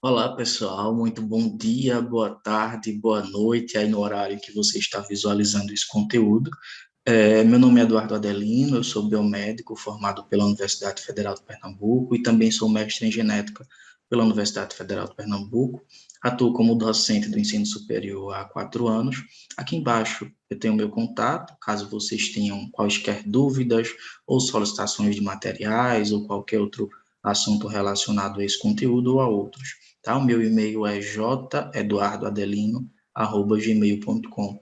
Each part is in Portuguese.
Olá, pessoal, muito bom dia, boa tarde, boa noite, aí no horário que você está visualizando esse conteúdo. Meu nome é Eduardo Adelino, eu sou biomédico formado pela Universidade Federal de Pernambuco e também sou mestre em genética pela Universidade Federal de Pernambuco. Atuo como docente do ensino superior há 4 anos. Aqui embaixo eu tenho meu contato, caso vocês tenham quaisquer dúvidas ou solicitações de materiais ou qualquer outro assunto relacionado a esse conteúdo ou a outros. Tá? O meu e-mail é jeduardoadelino@gmail.com.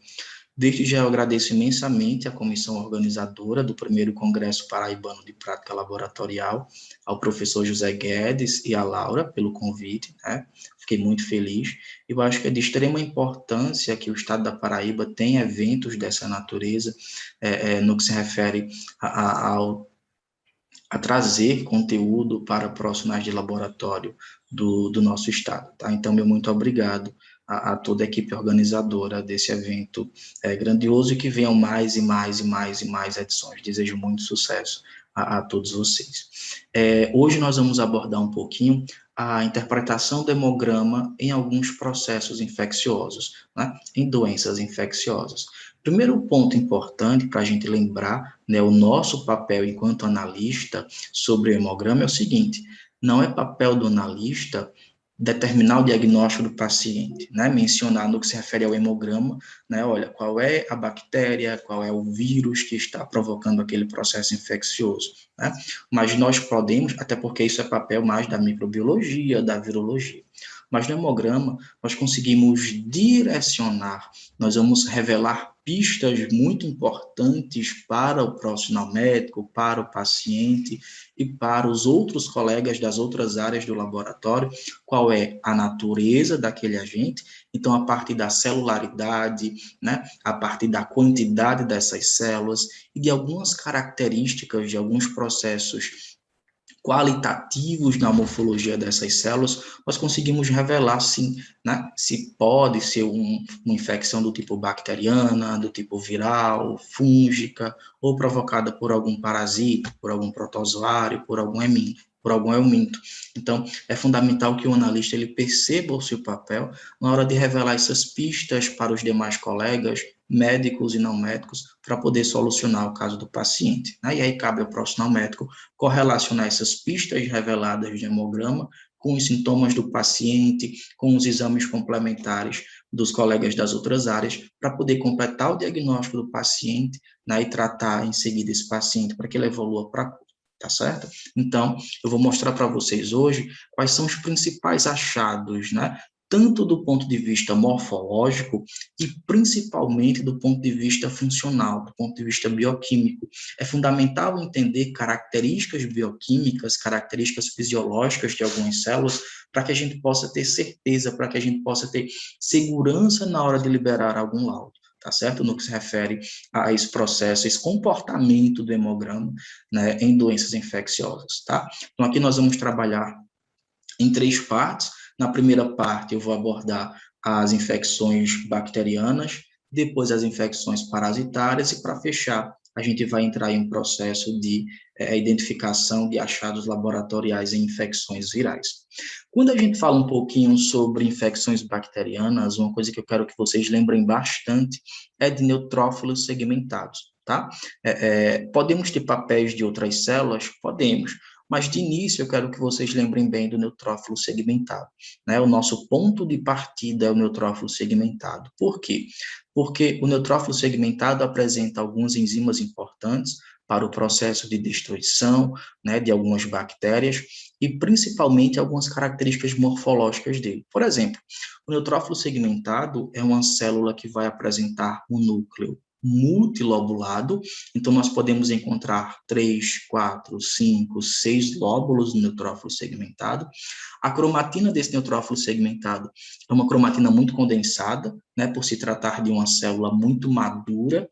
Desde já eu agradeço imensamente à comissão organizadora do primeiro Congresso Paraibano de Prática Laboratorial, ao professor José Guedes e à Laura pelo convite, né? Fiquei muito feliz. Eu acho que é de extrema importância que o Estado da Paraíba tenha eventos dessa natureza, no que se refere ao a trazer conteúdo para profissionais de laboratório do nosso estado, tá? Então, meu muito obrigado a toda a equipe organizadora desse evento grandioso e que venham mais e mais e mais e mais edições. Desejo muito sucesso a todos vocês. Hoje nós vamos abordar um pouquinho a interpretação do hemograma em alguns processos infecciosos, né? Em doenças infecciosas. Primeiro ponto importante para a gente lembrar, né, o nosso papel enquanto analista sobre o hemograma é o seguinte: não é papel do analista determinar o diagnóstico do paciente, né, mencionar no que se refere ao hemograma, né, olha, qual é a bactéria, qual é o vírus que está provocando aquele processo infeccioso, né, mas nós podemos, até porque isso é papel mais da microbiologia, da virologia, mas no hemograma nós conseguimos direcionar, nós vamos revelar pistas muito importantes para o profissional médico, para o paciente e para os outros colegas das outras áreas do laboratório, qual é a natureza daquele agente. Então, a partir da celularidade, né, a partir da quantidade dessas células e de algumas características de alguns processos qualitativos na morfologia dessas células, nós conseguimos revelar, sim, né, se pode ser uma infecção do tipo bacteriana, do tipo viral, fúngica, ou provocada por algum parasita, por algum protozoário, por algum helminto. Então, é fundamental que o analista ele perceba o seu papel na hora de revelar essas pistas para os demais colegas, médicos e não médicos, para poder solucionar o caso do paciente, né? E aí cabe ao profissional médico correlacionar essas pistas reveladas de hemograma com os sintomas do paciente, com os exames complementares dos colegas das outras áreas, para poder completar o diagnóstico do paciente, né, e tratar em seguida esse paciente para que ele evolua para cura, tá certo? Então, eu vou mostrar para vocês hoje quais são os principais achados, né, tanto do ponto de vista morfológico e principalmente do ponto de vista funcional, do ponto de vista bioquímico. É fundamental entender características bioquímicas, características fisiológicas de algumas células, para que a gente possa ter certeza, para que a gente possa ter segurança na hora de liberar algum laudo, tá certo? No que se refere a esse processo, esse comportamento do hemograma, né, em doenças infecciosas, tá? Então, aqui nós vamos trabalhar em três partes. Na primeira parte, eu vou abordar as infecções bacterianas, depois as infecções parasitárias, e para fechar, a gente vai entrar em um processo de identificação de achados laboratoriais em infecções virais. Quando a gente fala um pouquinho sobre infecções bacterianas, uma coisa que eu quero que vocês lembrem bastante é de neutrófilos segmentados, tá? Podemos ter papéis de outras células? Podemos, mas de início eu quero que vocês lembrem bem do neutrófilo segmentado, né? O nosso ponto de partida é o neutrófilo segmentado. Por quê? Porque o neutrófilo segmentado apresenta algumas enzimas importantes para o processo de destruição, né, de algumas bactérias e principalmente algumas características morfológicas dele. Por exemplo, o neutrófilo segmentado é uma célula que vai apresentar um núcleo multilobulado, então nós podemos encontrar 3, 4, 5, 6 lóbulos no neutrófilo segmentado. A cromatina desse neutrófilo segmentado é uma cromatina muito condensada, né, por se tratar de uma célula muito madura,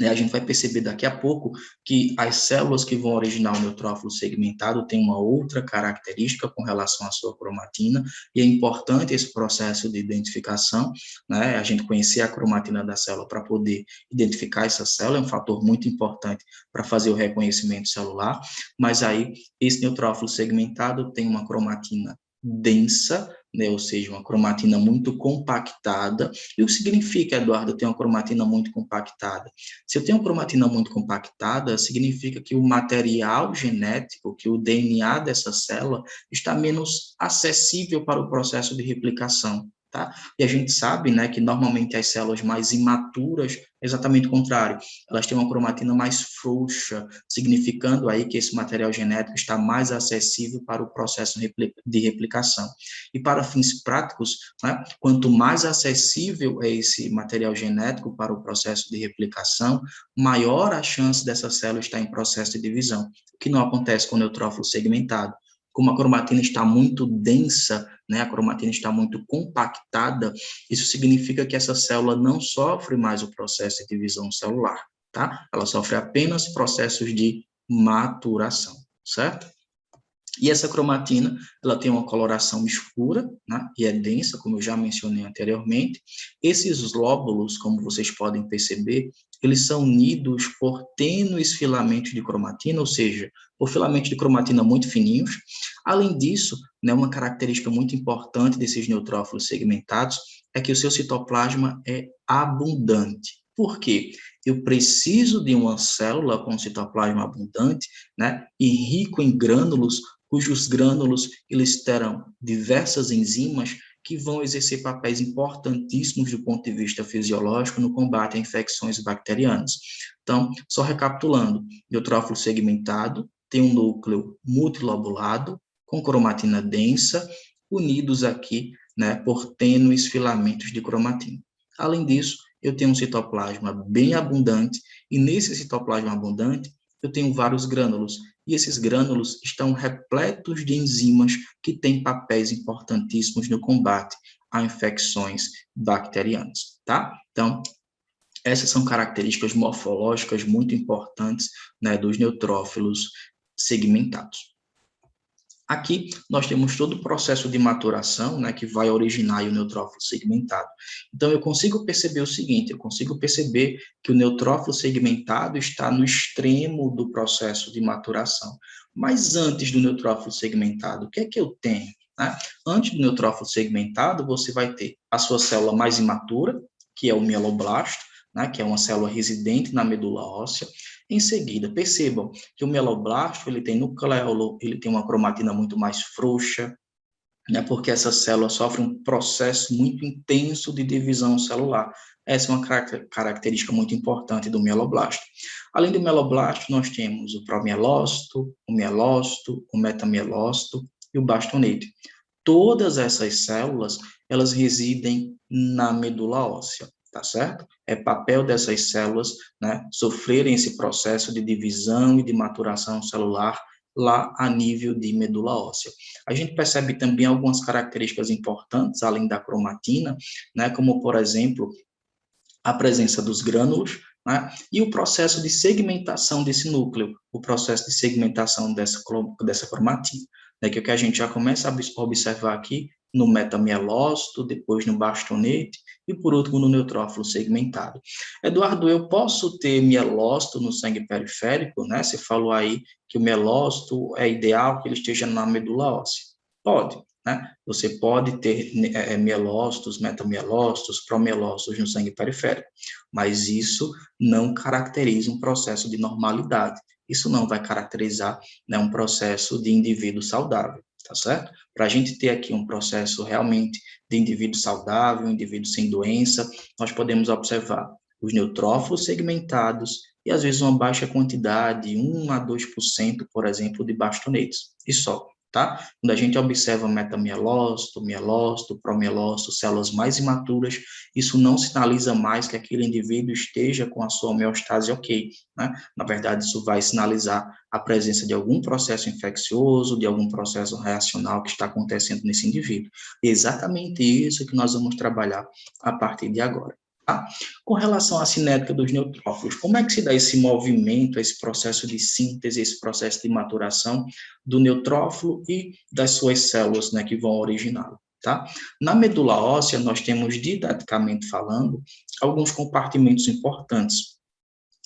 né, a gente vai perceber daqui a pouco que as células que vão originar o neutrófilo segmentado têm uma outra característica com relação à sua cromatina, e é importante esse processo de identificação, né, a gente conhecer a cromatina da célula para poder identificar essa célula, é um fator muito importante para fazer o reconhecimento celular, mas aí esse neutrófilo segmentado tem uma cromatina densa, né, ou seja, uma cromatina muito compactada. E o que significa, Eduardo, ter uma cromatina muito compactada? Se eu tenho uma cromatina muito compactada, significa que o material genético, que o DNA dessa célula, está menos acessível para o processo de replicação. Tá? E a gente sabe, né, que normalmente as células mais imaturas, exatamente o contrário, elas têm uma cromatina mais frouxa, significando aí que esse material genético está mais acessível para o processo de replicação. E para fins práticos, né, quanto mais acessível é esse material genético para o processo de replicação, maior a chance dessa célula estar em processo de divisão, o que não acontece com o neutrófilo segmentado. Como a cromatina está muito densa, né, a cromatina está muito compactada, isso significa que essa célula não sofre mais o processo de divisão celular, tá? Ela sofre apenas processos de maturação, certo? E essa cromatina, ela tem uma coloração escura, né, e é densa, como eu já mencionei anteriormente. Esses lóbulos, como vocês podem perceber, eles são unidos por tênues filamentos de cromatina, ou seja, por filamentos de cromatina muito fininhos. Além disso, né, uma característica muito importante desses neutrófilos segmentados é que o seu citoplasma é abundante. Por quê? Eu preciso de uma célula com citoplasma abundante, né, e rico em grânulos, cujos grânulos eles terão diversas enzimas que vão exercer papéis importantíssimos do ponto de vista fisiológico no combate a infecções bacterianas. Então, só recapitulando, neutrófilo segmentado tem um núcleo multilobulado, com cromatina densa, unidos aqui, né, por tênues filamentos de cromatina. Além disso, eu tenho um citoplasma bem abundante, e nesse citoplasma abundante, eu tenho vários grânulos, e esses grânulos estão repletos de enzimas que têm papéis importantíssimos no combate a infecções bacterianas, tá? Então, essas são características morfológicas muito importantes, né, dos neutrófilos segmentados. Aqui nós temos todo o processo de maturação, né, que vai originar o neutrófilo segmentado. Então, eu consigo perceber o seguinte, eu consigo perceber que o neutrófilo segmentado está no extremo do processo de maturação. Mas antes do neutrófilo segmentado, o que é que eu tenho? Né? Antes do neutrófilo segmentado, você vai ter a sua célula mais imatura, que é o mieloblasto, né, que é uma célula residente na medula óssea. Em seguida, percebam que o mieloblasto ele tem nucleolo, ele tem uma cromatina muito mais frouxa, né, porque essa célula sofre um processo muito intenso de divisão celular. Essa é uma característica muito importante do mieloblasto. Além do mieloblasto, nós temos o promielócito, o metamielócito e o bastonete. Todas essas células, elas residem na medula óssea, tá certo? É papel dessas células, né, sofrerem esse processo de divisão e de maturação celular lá a nível de medula óssea. A gente percebe também algumas características importantes, além da cromatina, né, como, por exemplo, a presença dos grânulos, né, e o processo de segmentação desse núcleo, o processo de segmentação dessa cromatina, né, que é o que a gente já começa a observar aqui no metamielócito, depois no bastonete e, por último, no neutrófilo segmentado. Eduardo, eu posso ter mielócito no sangue periférico, né? Você falou aí que o mielócito é ideal que ele esteja na medula óssea. Pode, né? Você pode ter mielócitos, metamielócitos, promielócitos no sangue periférico, mas isso não caracteriza um processo de normalidade. Isso não vai caracterizar, né, um processo de indivíduo saudável, tá certo? Para a gente ter aqui um processo realmente de indivíduo saudável, um indivíduo sem doença, nós podemos observar os neutrófilos segmentados e, às vezes, uma baixa quantidade, 1 a 2%, por exemplo, de bastonetes, e só. Tá? Quando a gente observa metamielócito, mielócito, promielócito, células mais imaturas, isso não sinaliza mais que aquele indivíduo esteja com a sua homeostase ok, né? Na verdade, isso vai sinalizar a presença de algum processo infeccioso, de algum processo reacional que está acontecendo nesse indivíduo. É exatamente isso que nós vamos trabalhar a partir de agora. Tá? Com relação à cinética dos neutrófilos, como é que se dá esse movimento, esse processo de síntese, esse processo de maturação do neutrófilo e das suas células, né, que vão originá-lo? Tá? Na medula óssea, nós temos, didaticamente falando, alguns compartimentos importantes.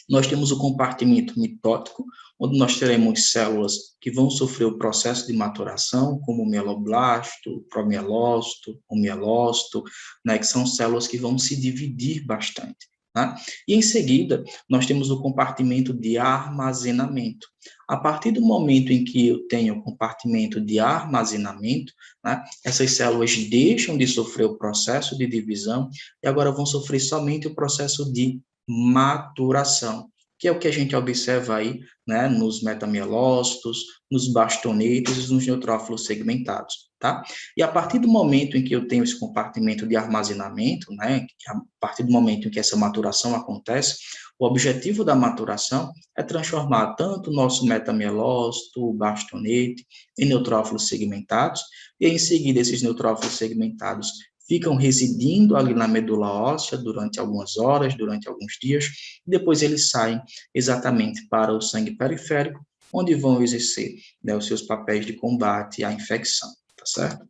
Nós temos o compartimento mitótico, onde nós teremos células que vão sofrer o processo de maturação, como o mieloblasto, o promielócito, o mielócito, né, que são células que vão se dividir bastante. Tá? E em seguida, nós temos o compartimento de armazenamento. A partir do momento em que eu tenho o compartimento de armazenamento, né, essas células deixam de sofrer o processo de divisão e agora vão sofrer somente o processo de maturação, que é o que a gente observa aí, né, nos metamielócitos, nos bastonetes e nos neutrófilos segmentados, tá? E a partir do momento em que eu tenho esse compartimento de armazenamento, né, a partir do momento em que essa maturação acontece, o objetivo da maturação é transformar tanto o nosso metamielócito, o bastonete, em neutrófilos segmentados, e em seguida esses neutrófilos segmentados ficam residindo ali na medula óssea durante algumas horas, durante alguns dias, e depois eles saem exatamente para o sangue periférico, onde vão exercer, né, os seus papéis de combate à infecção, tá certo?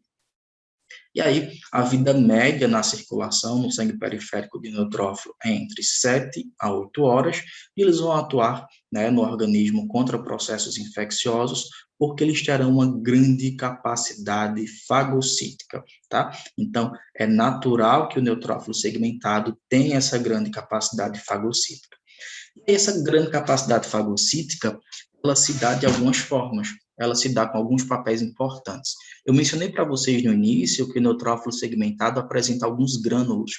E aí, a vida média na circulação no sangue periférico de neutrófilo é entre 7 a 8 horas, e eles vão atuar, né, no organismo contra processos infecciosos, porque eles terão uma grande capacidade fagocítica, tá? Então, é natural que o neutrófilo segmentado tenha essa grande capacidade fagocítica. E essa grande capacidade fagocítica, ela se dá de algumas formas, ela se dá com alguns papéis importantes. Eu mencionei para vocês no início que o neutrófilo segmentado apresenta alguns grânulos,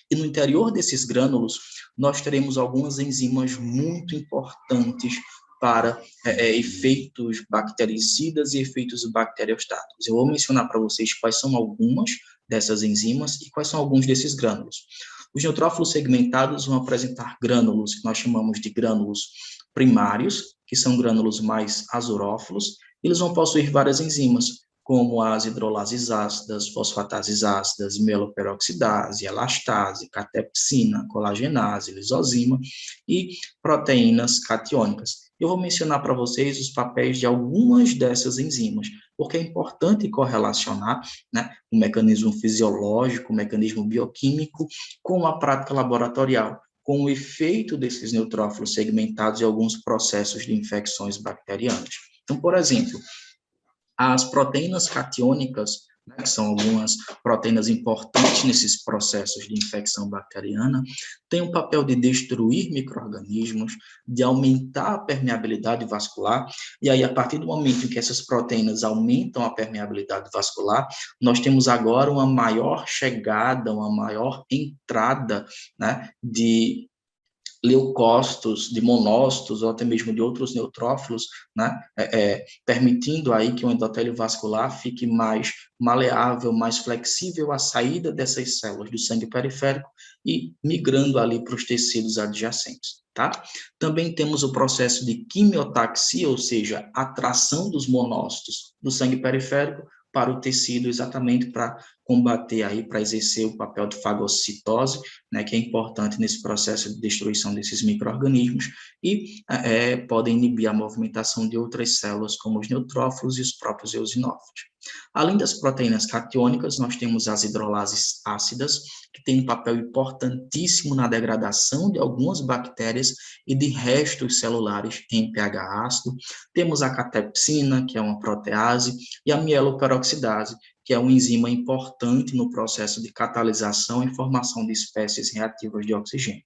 e no interior desses grânulos, nós teremos algumas enzimas muito importantes para efeitos bactericidas e efeitos bacteriostáticos. Eu vou mencionar para vocês quais são algumas dessas enzimas e quais são alguns desses grânulos. Os neutrófilos segmentados vão apresentar grânulos que nós chamamos de grânulos primários, que são grânulos mais azurófilos. Eles vão possuir várias enzimas, como as hidrolases ácidas, fosfatases ácidas, mieloperoxidase, elastase, catepsina, colagenase, lisozima e proteínas catiônicas. Eu vou mencionar para vocês os papéis de algumas dessas enzimas, porque é importante correlacionar, né, o mecanismo fisiológico, o mecanismo bioquímico com a prática laboratorial, com o efeito desses neutrófilos segmentados em alguns processos de infecções bacterianas. Então, por exemplo, as proteínas catiônicas, né, que são algumas proteínas importantes nesses processos de infecção bacteriana, têm o papel de destruir micro-organismos, de aumentar a permeabilidade vascular, e aí, a partir do momento em que essas proteínas aumentam a permeabilidade vascular, nós temos agora uma maior chegada, uma maior entrada, né, de leucócitos, de monócitos ou até mesmo de outros neutrófilos, né, permitindo aí que o endotélio vascular fique mais maleável, mais flexível à saída dessas células do sangue periférico e migrando ali para os tecidos adjacentes, tá? Também temos o processo de quimiotaxia, ou seja, atração dos monócitos do sangue periférico para o tecido, exatamente para combater aí, para exercer o papel de fagocitose, né, que é importante nesse processo de destruição desses micro-organismos, e podem inibir a movimentação de outras células, como os neutrófilos e os próprios eosinófilos. Além das proteínas catiônicas, nós temos as hidrolases ácidas, que têm um papel importantíssimo na degradação de algumas bactérias e de restos celulares em pH ácido. Temos a catepsina, que é uma protease, e a mieloperoxidase, que é uma enzima importante no processo de catalisação e formação de espécies reativas de oxigênio.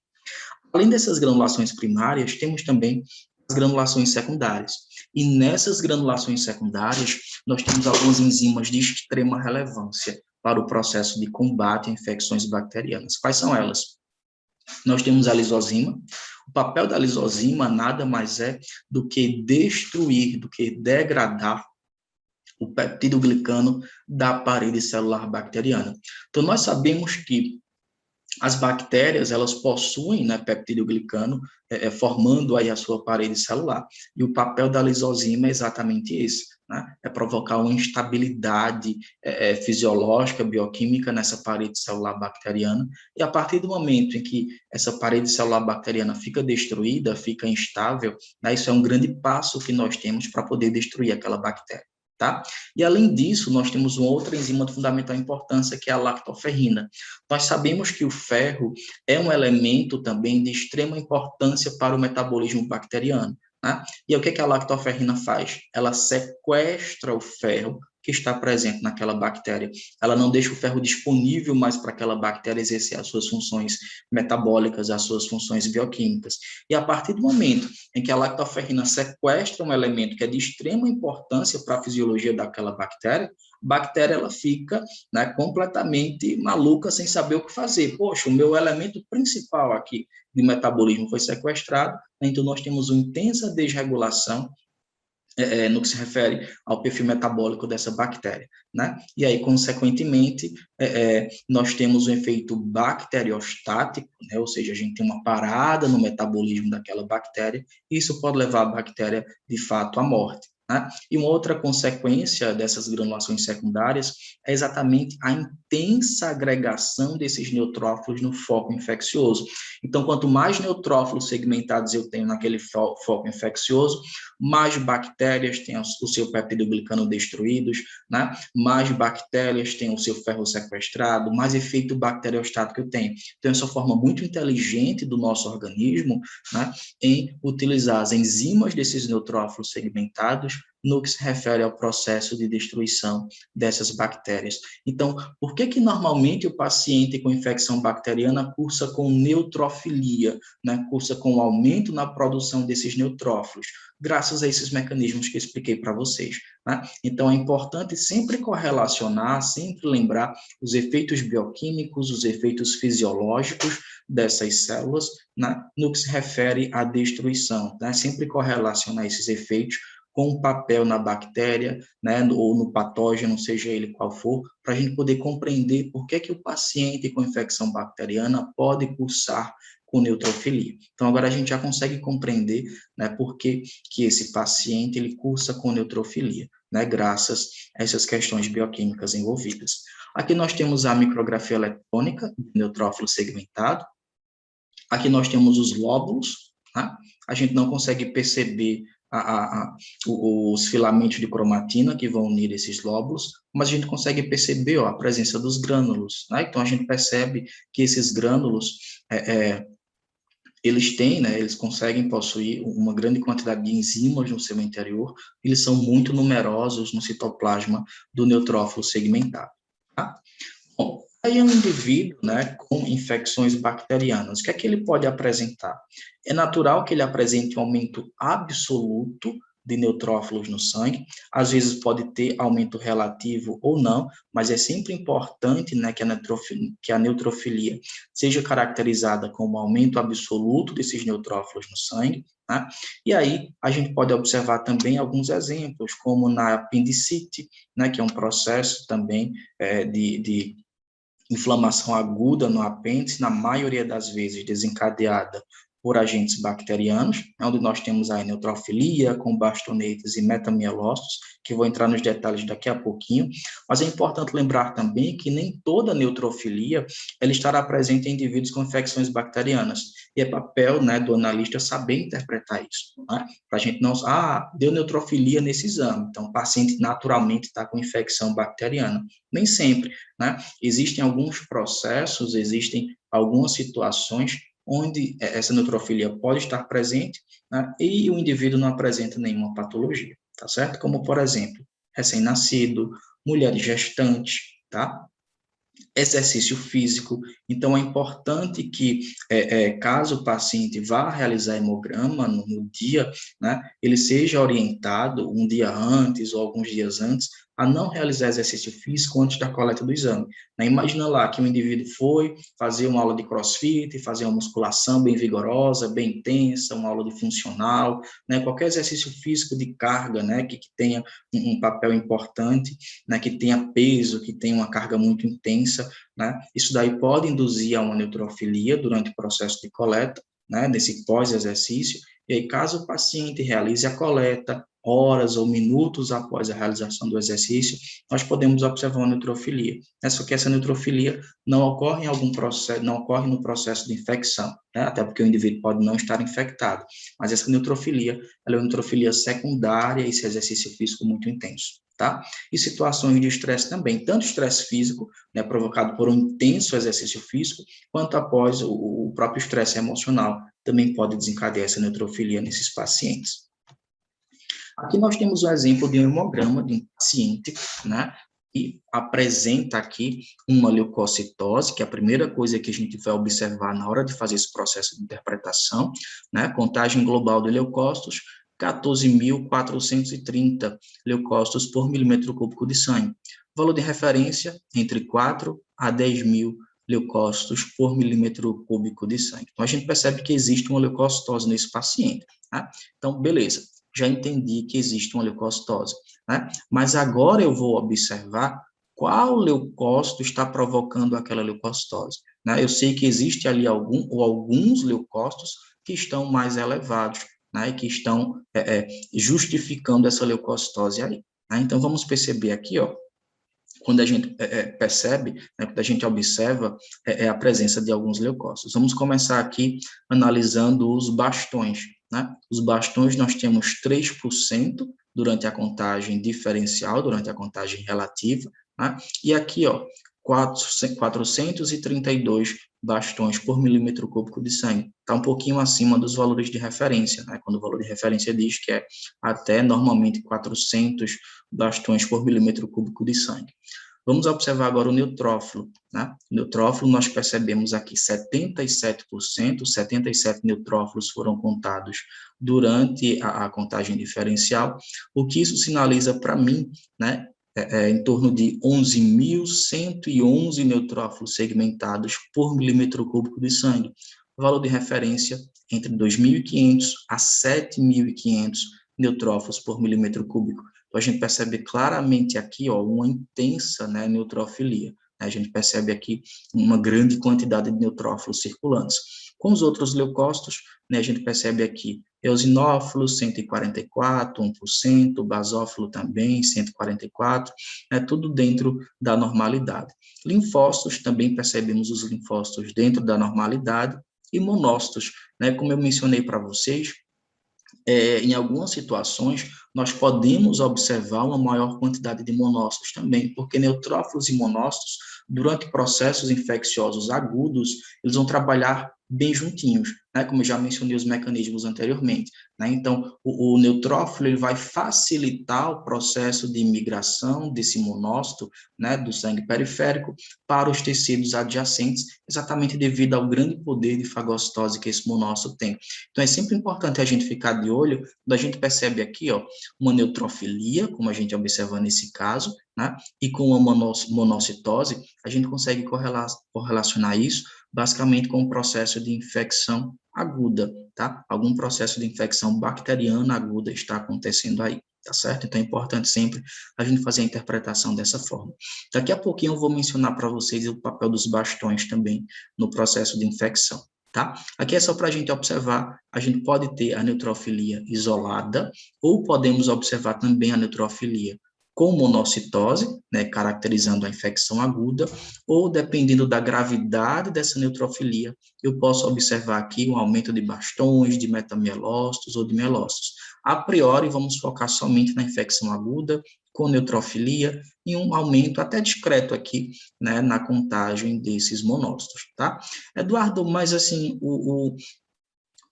Além dessas granulações primárias, temos também as granulações secundárias. E nessas granulações secundárias, nós temos algumas enzimas de extrema relevância para o processo de combate a infecções bacterianas. Quais são elas? Nós temos a lisozima. O papel da lisozima nada mais é do que destruir, do que degradar o peptidoglicano da parede celular bacteriana. Então, nós sabemos que as bactérias, elas possuem, né, peptidoglicano, formando aí a sua parede celular, e o papel da lisozima é exatamente esse, né, é provocar uma instabilidade fisiológica, bioquímica nessa parede celular bacteriana, e a partir do momento em que essa parede celular bacteriana fica destruída, fica instável, né, isso é um grande passo que nós temos para poder destruir aquela bactéria. tá? E, além disso, nós temos uma outra enzima de fundamental importância, que é a lactoferrina. Nós sabemos que o ferro é um elemento também de extrema importância para o metabolismo bacteriano, né? E o que a lactoferrina faz? Ela sequestra o ferro que está presente naquela bactéria. Ela não deixa o ferro disponível mais para aquela bactéria exercer as suas funções metabólicas, as suas funções bioquímicas. E a partir do momento em que a lactoferrina sequestra um elemento que é de extrema importância para a fisiologia daquela bactéria, a bactéria ela fica, né, completamente maluca, sem saber o que fazer. Poxa, o meu elemento principal aqui de metabolismo foi sequestrado, então nós temos uma intensa desregulação no que se refere ao perfil metabólico dessa bactéria, né? E aí, consequentemente, nós temos um efeito bacteriostático, né? Ou seja, a gente tem uma parada no metabolismo daquela bactéria, e isso pode levar a bactéria, de fato, à morte, né? E uma outra consequência dessas granulações secundárias é exatamente a intensa agregação desses neutrófilos no foco infeccioso. Então, quanto mais neutrófilos segmentados eu tenho naquele foco infeccioso, mais bactérias têm o seu peptidoglicano destruídos, né? Mais bactérias têm o seu ferro sequestrado, mais efeito bacteriostático eu tenho. Então, essa forma muito inteligente do nosso organismo, né, em utilizar as enzimas desses neutrófilos segmentados no que se refere ao processo de destruição dessas bactérias. Então, por que normalmente o paciente com infecção bacteriana cursa com neutrofilia, né? Cursa com aumento na produção desses neutrófilos? Graças a esses mecanismos que eu expliquei para vocês, né? Então, é importante sempre correlacionar, sempre lembrar os efeitos bioquímicos, os efeitos fisiológicos dessas células, né, no que se refere à destruição, né? Sempre correlacionar esses efeitos com o papel na bactéria, né, ou no patógeno, seja ele qual for, para a gente poder compreender por que o paciente com infecção bacteriana pode cursar com neutrofilia. Então, agora a gente já consegue compreender, né, por que esse paciente ele cursa com neutrofilia, né, graças a essas questões bioquímicas envolvidas. Aqui nós temos a micrografia eletrônica do neutrófilo segmentado. Aqui nós temos os lóbulos, tá? A gente não consegue perceber os filamentos de cromatina que vão unir esses lóbulos, mas a gente consegue perceber a presença dos grânulos, né? Então, a gente percebe que esses grânulos, eles têm, né, eles conseguem possuir uma grande quantidade de enzimas no seu interior, eles são muito numerosos no citoplasma do neutrófilo segmentado, tá? Bom, aí um indivíduo, né, com infecções bacterianas, o que é que ele pode apresentar? É natural que ele apresente um aumento absoluto de neutrófilos no sangue, às vezes pode ter aumento relativo ou não, mas é sempre importante, né, que a neutrofilia seja caracterizada como um aumento absoluto desses neutrófilos no sangue, né? E aí a gente pode observar também alguns exemplos, como na apendicite, né, que é um processo também de inflamação aguda no apêndice, na maioria das vezes desencadeada por agentes bacterianos, onde nós temos a neutrofilia com bastonetes e metamielócitos, que vou entrar nos detalhes daqui a pouquinho, mas é importante lembrar também que nem toda neutrofilia ela estará presente em indivíduos com infecções bacterianas, e é papel, né, do analista saber interpretar isso, né? Para a gente não, deu neutrofilia nesse exame, então o paciente naturalmente está com infecção bacteriana, nem sempre, né? Existem alguns processos, existem algumas situações onde essa neutrofilia pode estar presente, né, e o indivíduo não apresenta nenhuma patologia, tá certo? Como, por exemplo, recém-nascido, mulheres gestantes, tá? Exercício físico. Então, é importante que, caso o paciente vá realizar hemograma no dia, né, ele seja orientado um dia antes ou alguns dias antes a não realizar exercício físico antes da coleta do exame. Né? Imagina lá que o indivíduo foi fazer uma aula de crossfit, fazer uma musculação bem vigorosa, bem intensa, uma aula de funcional, né? Qualquer exercício físico de carga, né, que tenha um papel importante, né, que tenha peso, que tenha uma carga muito intensa, né? Isso daí pode induzir a uma neutrofilia durante o processo de coleta, né, nesse pós-exercício, e aí caso o paciente realize a coleta, horas ou minutos após a realização do exercício, nós podemos observar uma neutrofilia. Só que essa neutrofilia não ocorre em algum processo, não ocorre no processo de infecção, né? Até porque o indivíduo pode não estar infectado. Mas essa neutrofilia, ela é uma neutrofilia secundária a esse exercício físico muito intenso, tá? E situações de estresse também, tanto estresse físico, né, provocado por um intenso exercício físico, quanto após o próprio estresse emocional, também pode desencadear essa neutrofilia nesses pacientes. Aqui nós temos um exemplo de um hemograma de um paciente, né, que apresenta aqui uma leucocitose, que é a primeira coisa que a gente vai observar na hora de fazer esse processo de interpretação, né, contagem global de leucócitos, 14.430 leucócitos por milímetro cúbico de sangue. Valor de referência, entre 4 a 10 mil leucócitos por milímetro cúbico de sangue. Então, a gente percebe que existe uma leucocitose nesse paciente, tá? Então, beleza, já entendi que existe uma leucocitose, né? Mas agora eu vou observar qual leucócito está provocando aquela leucocitose, né? Eu sei que existe ali alguns leucócitos que estão mais elevados, né? E que estão justificando essa leucocitose aí, né? Então, vamos perceber aqui, ó, quando a gente percebe, né, quando a gente observa a presença de alguns leucócitos. Vamos começar aqui analisando os bastões, né? Os bastões nós temos 3% durante a contagem diferencial, durante a contagem relativa, né? E aqui, ó, 432 bastões por milímetro cúbico de sangue. Está um pouquinho acima dos valores de referência, né? Quando o valor de referência diz que é até normalmente 400 bastões por milímetro cúbico de sangue. Vamos observar agora o neutrófilo, né? O neutrófilo, nós percebemos aqui 77%, 77 neutrófilos foram contados durante a contagem diferencial, o que isso sinaliza para mim, né? Em torno de 11.111 neutrófilos segmentados por milímetro cúbico de sangue. O valor de referência entre 2.500 a 7.500 neutrófilos por milímetro cúbico. Então, a gente percebe claramente aqui, ó, uma intensa, né, neutrofilia. A gente percebe aqui uma grande quantidade de neutrófilos circulantes. Com os outros leucócitos, né, a gente percebe aqui eosinófilo, 144, 1%, basófilo também, 144, tudo dentro da normalidade. Linfócitos, também percebemos os linfócitos dentro da normalidade, e monócitos, né, como eu mencionei para vocês, em algumas situações, nós podemos observar uma maior quantidade de monócitos também, porque neutrófilos e monócitos, durante processos infecciosos agudos, eles vão trabalhar bem juntinhos, né? Como eu já mencionei os mecanismos anteriormente, né? Então, o neutrófilo ele vai facilitar o processo de migração desse monócito, né, do sangue periférico para os tecidos adjacentes, exatamente devido ao grande poder de fagocitose que esse monócito tem. Então, é sempre importante a gente ficar de olho, quando a gente percebe aqui, ó, uma neutrofilia, como a gente observa nesse caso, né, e com uma monocitose, a gente consegue correlacionar isso basicamente com o processo de infecção aguda, tá? Algum processo de infecção bacteriana aguda está acontecendo aí, tá certo? Então, é importante sempre a gente fazer a interpretação dessa forma. Daqui a pouquinho eu vou mencionar para vocês o papel dos bastões também no processo de infecção. Tá? Aqui é só para a gente observar, a gente pode ter a neutrofilia isolada, ou podemos observar também a neutrofilia com monocitose, né, caracterizando a infecção aguda, ou dependendo da gravidade dessa neutrofilia, eu posso observar aqui um aumento de bastões, de metamielócitos ou de mielócitos. A priori, vamos focar somente na infecção aguda, com neutrofilia, e um aumento até discreto aqui, né, na contagem desses monócitos, tá? Eduardo, mas assim, o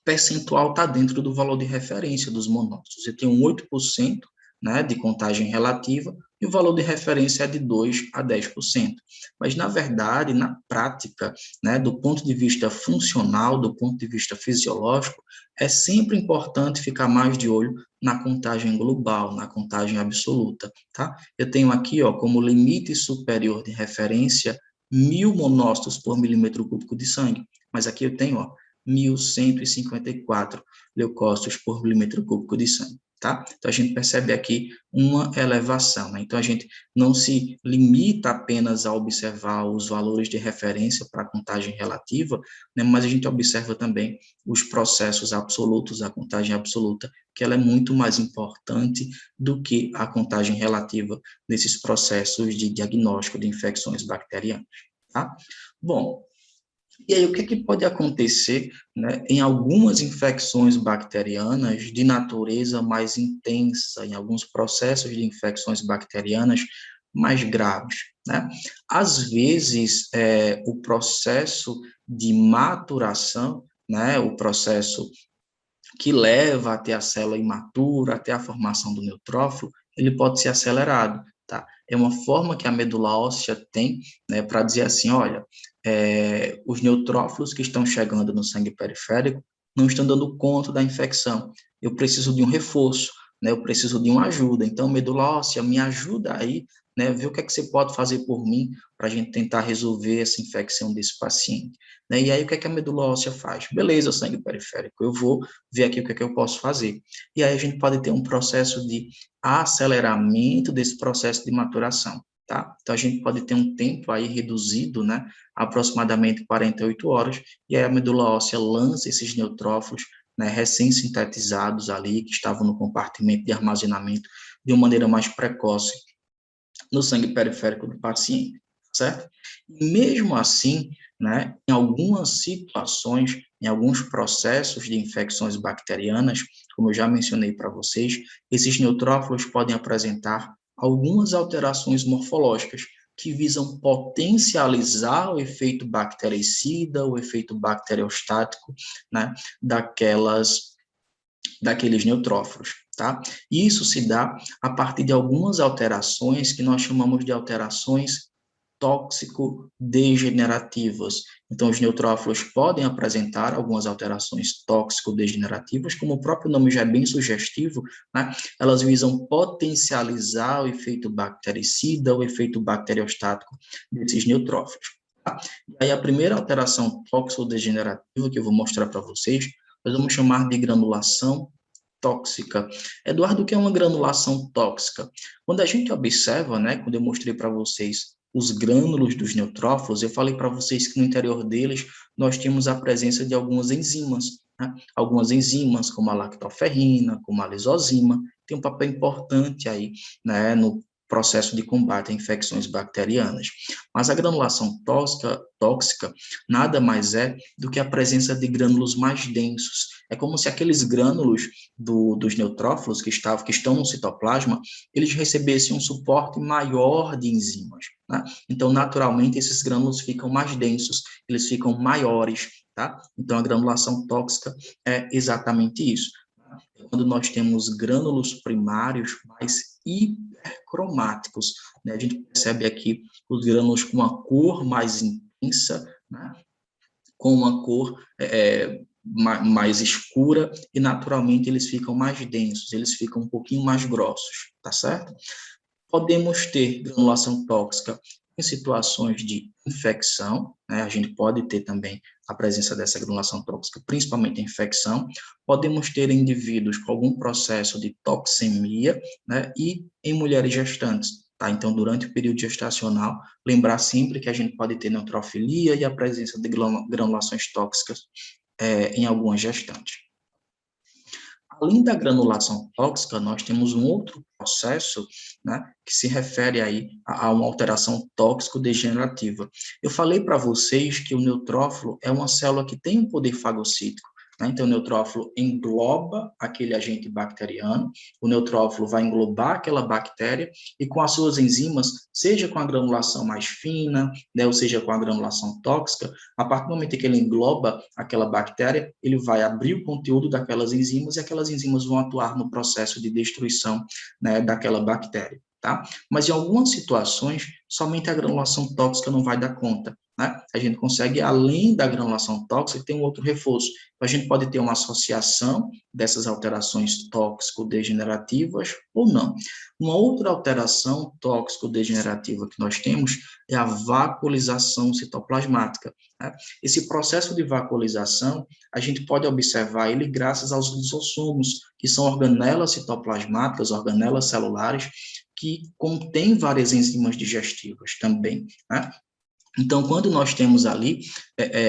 percentual está dentro do valor de referência dos monócitos. Eu tenho 8%, né, de contagem relativa, e o valor de referência é de 2 a 10%. Mas, na verdade, na prática, né, do ponto de vista funcional, do ponto de vista fisiológico, é sempre importante ficar mais de olho na contagem global, na contagem absoluta, tá? Eu tenho aqui, ó, como limite superior de referência, 1.000 monócitos por milímetro cúbico de sangue, mas aqui eu tenho, ó, 1.154 leucócitos por milímetro cúbico de sangue. tá? Então, a gente percebe aqui uma elevação, né? Então, a gente não se limita apenas a observar os valores de referência para a contagem relativa, né? Mas a gente observa também os processos absolutos, a contagem absoluta, que ela é muito mais importante do que a contagem relativa nesses processos de diagnóstico de infecções bacterianas, tá? Bom, e aí, o que pode acontecer, né, em algumas infecções bacterianas de natureza mais intensa, em alguns processos de infecções bacterianas mais graves, né? Às vezes, o processo de maturação, né, o processo que leva até a célula imatura, até a formação do neutrófilo, ele pode ser acelerado, tá? É uma forma que a medula óssea tem, né, para dizer assim, olha, os neutrófilos que estão chegando no sangue periférico não estão dando conta da infecção. Eu preciso de um reforço, né? Eu preciso de uma ajuda. Então, medula óssea, me ajuda aí, né? Ver o que é que você pode fazer por mim para a gente tentar resolver essa infecção desse paciente, né? E aí, o que é que a medula óssea faz? Beleza, sangue periférico, eu vou ver aqui o que é que eu posso fazer. E aí, a gente pode ter um processo de aceleramento desse processo de maturação. Tá? Então, a gente pode ter um tempo aí reduzido, né, aproximadamente 48 horas, e aí a medula óssea lança esses neutrófilos, né, recém-sintetizados ali, que estavam no compartimento de armazenamento, de uma maneira mais precoce no sangue periférico do paciente, certo? E mesmo assim, né, em algumas situações, em alguns processos de infecções bacterianas, como eu já mencionei para vocês, esses neutrófilos podem apresentar algumas alterações morfológicas que visam potencializar o efeito bactericida, o efeito bacteriostático, né, daqueles neutrófilos, tá? Isso se dá a partir de algumas alterações que nós chamamos de alterações tóxico-degenerativas. Então, os neutrófilos podem apresentar algumas alterações tóxico-degenerativas, como o próprio nome já é bem sugestivo, né? Elas visam potencializar o efeito bactericida, o efeito bacteriostático desses neutrófilos. Tá? E aí, a primeira alteração tóxico-degenerativa que eu vou mostrar para vocês, nós vamos chamar de granulação tóxica. Eduardo, o que é uma granulação tóxica? Quando a gente observa, né, quando eu mostrei para vocês os grânulos dos neutrófilos, eu falei para vocês que no interior deles nós temos a presença de algumas enzimas, né? Algumas enzimas, como a lactoferrina, como a lisozima, tem um papel importante aí, né, no processo de combate a infecções bacterianas. Mas a granulação tóxica nada mais é do que a presença de grânulos mais densos. É como se aqueles grânulos dos neutrófilos que estão no citoplasma, eles recebessem um suporte maior de enzimas, né? Então, naturalmente, esses grânulos ficam mais densos, eles ficam maiores, tá? Então, a granulação tóxica é exatamente isso. Quando nós temos grânulos primários mais hipercromáticos, né? A gente percebe aqui os grânulos com uma cor mais intensa, né? Com uma cor mais escura e, naturalmente, eles ficam mais densos, eles ficam um pouquinho mais grossos, tá certo? Podemos ter granulação tóxica em situações de infecção, né? A gente pode ter também a presença dessa granulação tóxica, principalmente em infecção. Podemos ter indivíduos com algum processo de toxemia, né? E em mulheres gestantes, tá? Então, durante o período gestacional, lembrar sempre que a gente pode ter neutrofilia e a presença de granulações tóxicas em algumas gestantes. Além da granulação tóxica, nós temos um outro processo, né, que se refere aí a uma alteração tóxico-degenerativa. Eu falei para vocês que o neutrófilo é uma célula que tem um poder fagocítico, né? Então, o neutrófilo engloba aquele agente bacteriano, o neutrófilo vai englobar aquela bactéria e com as suas enzimas, seja com a granulação mais fina, né, ou seja com a granulação tóxica, a partir do momento que ele engloba aquela bactéria, ele vai abrir o conteúdo daquelas enzimas e aquelas enzimas vão atuar no processo de destruição, né, daquela bactéria. tá? Mas em algumas situações, somente a granulação tóxica não vai dar conta, né? A gente consegue, além da granulação tóxica, ter um outro reforço. A gente pode ter uma associação dessas alterações tóxico-degenerativas ou não. Uma outra alteração tóxico-degenerativa que nós temos é a vacuolização citoplasmática, né? Esse processo de vacuolização, a gente pode observar ele graças aos lisossomos, que são organelas citoplasmáticas, organelas celulares, que contêm várias enzimas digestivas também, né? Então, quando nós temos ali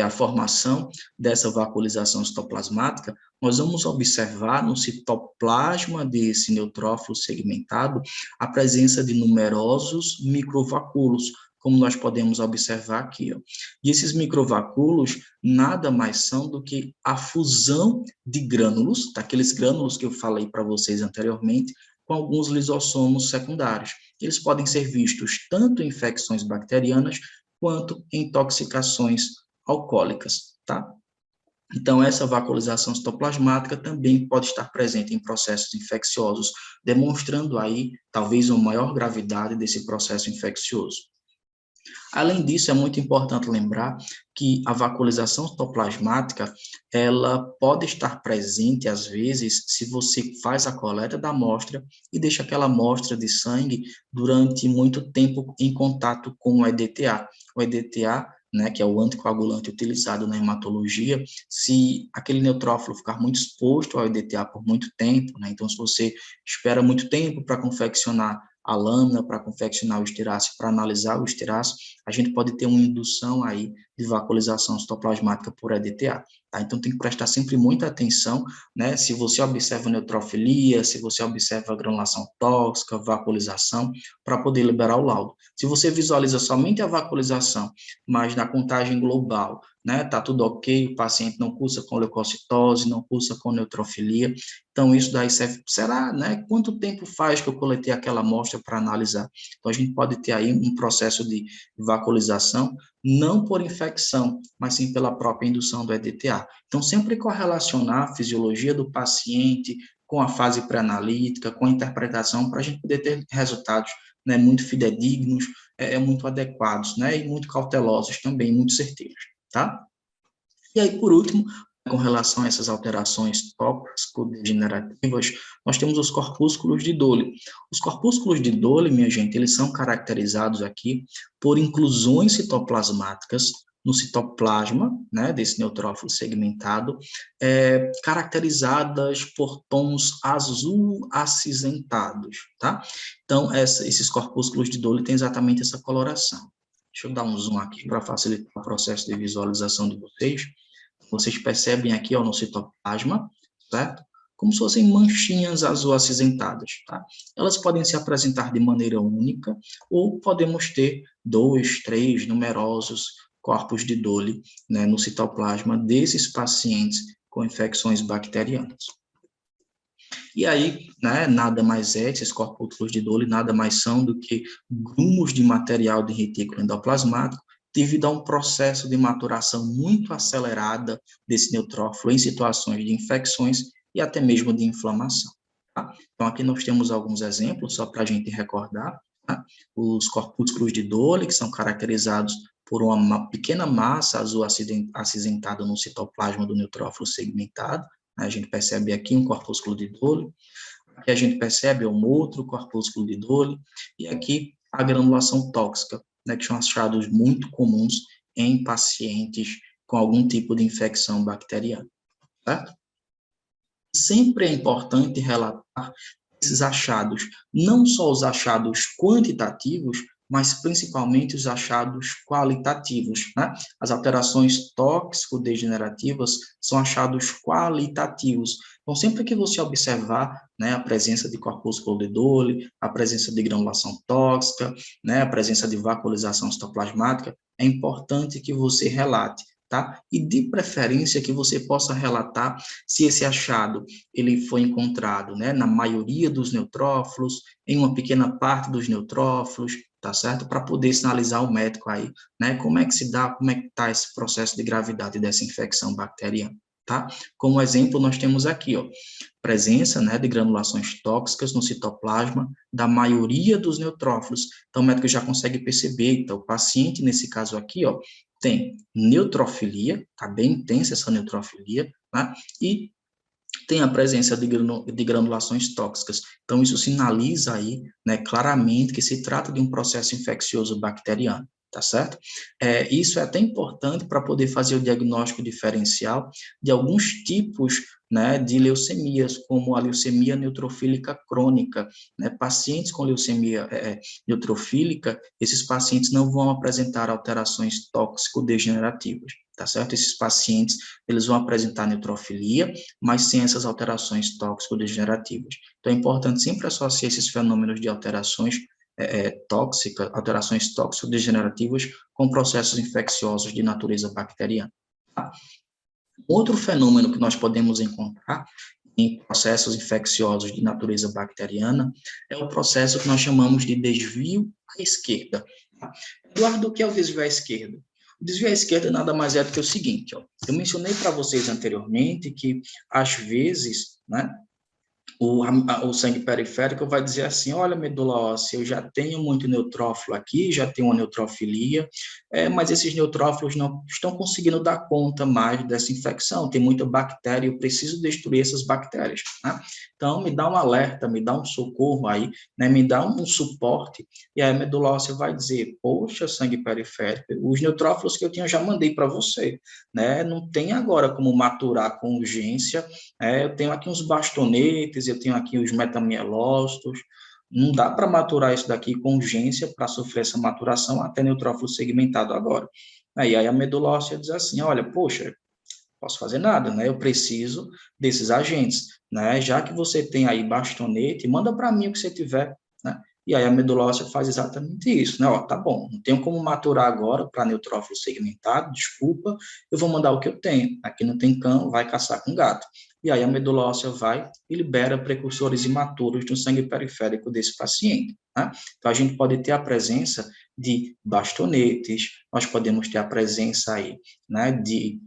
a formação dessa vacuolização citoplasmática, nós vamos observar no citoplasma desse neutrófilo segmentado a presença de numerosos microvacúolos, como nós podemos observar aqui, ó. E esses microvacúolos nada mais são do que a fusão de grânulos, daqueles grânulos que eu falei para vocês anteriormente, com alguns lisossomos secundários. Eles podem ser vistos tanto em infecções bacterianas quanto em intoxicações alcoólicas, tá? Então, essa vacuolização citoplasmática também pode estar presente em processos infecciosos, demonstrando aí, talvez, uma maior gravidade desse processo infeccioso. Além disso, é muito importante lembrar que a vacuolização citoplasmática, ela pode estar presente, às vezes, se você faz a coleta da amostra e deixa aquela amostra de sangue durante muito tempo em contato com o EDTA. O EDTA, né, que é o anticoagulante utilizado na hematologia, se aquele neutrófilo ficar muito exposto ao EDTA por muito tempo, né, então se você espera muito tempo para confeccionar a lâmina, para confeccionar o esteráceo, para analisar o esteráceo, a gente pode ter uma indução aí de vacuolização citoplasmática por EDTA, tá? Então tem que prestar sempre muita atenção, né? Se você observa neutrofilia, se você observa granulação tóxica, vacuolização, para poder liberar o laudo. Se você visualiza somente a vacuolização, mas na contagem global, né, tá tudo ok, o paciente não cursa com leucocitose, não cursa com neutrofilia, então isso daí serve, será, né, quanto tempo faz que eu coletei aquela amostra para analisar? Então a gente pode ter aí um processo de vacuolização, não por infecção, mas sim pela própria indução do EDTA. Então sempre correlacionar a fisiologia do paciente com a fase pré-analítica, com a interpretação, para a gente poder ter resultados, né, muito fidedignos, muito adequados, né, e muito cautelosos também, muito certeiros, tá? E aí, por último, com relação a essas alterações tóxico-degenerativas, nós temos os corpúsculos de Dole. Os corpúsculos de Dole, minha gente, eles são caracterizados aqui por inclusões citoplasmáticas no citoplasma, né, desse neutrófilo segmentado, caracterizadas por tons azul acinzentados, tá? Então, esses corpúsculos de Dole têm exatamente essa coloração. Deixa eu dar um zoom aqui para facilitar o processo de visualização de vocês. Vocês percebem aqui, ó, no citoplasma, certo? Como se fossem manchinhas azul acinzentadas, tá? Elas podem se apresentar de maneira única ou podemos ter 2, 3 numerosos corpos de Dole, né, no citoplasma desses pacientes com infecções bacterianas. E aí, né, nada mais é, esses corpúsculos de Dole nada mais são do que grumos de material de retículo endoplasmático devido a um processo de maturação muito acelerada desse neutrófilo em situações de infecções e até mesmo de inflamação. Tá? Então, aqui nós temos alguns exemplos, só para a gente recordar, tá? Os corpúsculos de Dole, que são caracterizados por uma pequena massa azul acinzentada no citoplasma do neutrófilo segmentado. A gente percebe aqui um corpúsculo de Dole, aqui a gente percebe um outro corpúsculo de Dole, e aqui a granulação tóxica, né, que são achados muito comuns em pacientes com algum tipo de infecção bacteriana, certo? Sempre é importante relatar esses achados, não só os achados quantitativos, mas principalmente os achados qualitativos, né? As alterações tóxico-degenerativas são achados qualitativos. Então, sempre que você observar, né, a presença de corpúsculo de Dole, a presença de granulação tóxica, né, a presença de vacuolização citoplasmática, é importante que você relate, tá? E de preferência que você possa relatar se esse achado ele foi encontrado, né, na maioria dos neutrófilos, em uma pequena parte dos neutrófilos, tá certo? Para poder sinalizar ao médico aí, né, como é que se dá, como é que está esse processo de gravidade dessa infecção bacteriana, tá? Como exemplo, nós temos aqui, ó, presença, né, de granulações tóxicas no citoplasma da maioria dos neutrófilos. Então, o médico já consegue perceber, então, o paciente, nesse caso aqui, ó, tem neutrofilia, tá bem intensa essa neutrofilia, tá? E tem a presença de granulações tóxicas. Então, isso sinaliza aí, né, claramente que se trata de um processo infeccioso bacteriano, tá certo? Isso é até importante para poder fazer o diagnóstico diferencial de alguns tipos, né, de leucemias, como a leucemia neutrofílica crônica, né? Pacientes com leucemia neutrofílica, esses pacientes não vão apresentar alterações tóxico-degenerativas, tá certo? Esses pacientes, eles vão apresentar neutrofilia, mas sem essas alterações tóxico-degenerativas. Então, é importante sempre associar esses fenômenos de alterações tóxicas, alterações tóxico-degenerativas com processos infecciosos de natureza bacteriana. Tá? Outro fenômeno que nós podemos encontrar em processos infecciosos de natureza bacteriana é o processo que nós chamamos de desvio à esquerda. Eduardo, o que é o desvio à esquerda? O desvio à esquerda nada mais é do que o seguinte, ó. Eu mencionei para vocês anteriormente que, às vezes, né, o sangue periférico vai dizer assim, olha, medula óssea, eu já tenho muito neutrófilo aqui, já tenho uma neutrofilia, mas esses neutrófilos não estão conseguindo dar conta mais dessa infecção, tem muita bactéria, eu preciso destruir essas bactérias, né? Então, me dá um alerta, me dá um socorro aí, né? Me dá um suporte, e aí a medula óssea vai dizer, poxa, sangue periférico, os neutrófilos que eu tinha eu já mandei para você, né? Não tem agora como maturar com urgência, eu tenho aqui uns bastonetes, eu tenho aqui os metamielócitos, não dá para maturar isso daqui com urgência para sofrer essa maturação até neutrófilo segmentado agora. Aí a medula óssea diz assim, olha, poxa, posso fazer nada, né? Eu preciso desses agentes, né? Já que você tem aí bastonete, manda para mim o que você tiver, né? E aí a medula óssea faz exatamente isso, né? Ó, tá bom, não tenho como maturar agora para neutrófilo segmentado, desculpa, eu vou mandar o que eu tenho. Aqui não tem cão, vai caçar com gato. E aí a medula óssea vai e libera precursores imaturos no sangue periférico desse paciente, né? Então a gente pode ter a presença de bastonetes, nós podemos ter a presença aí, né, de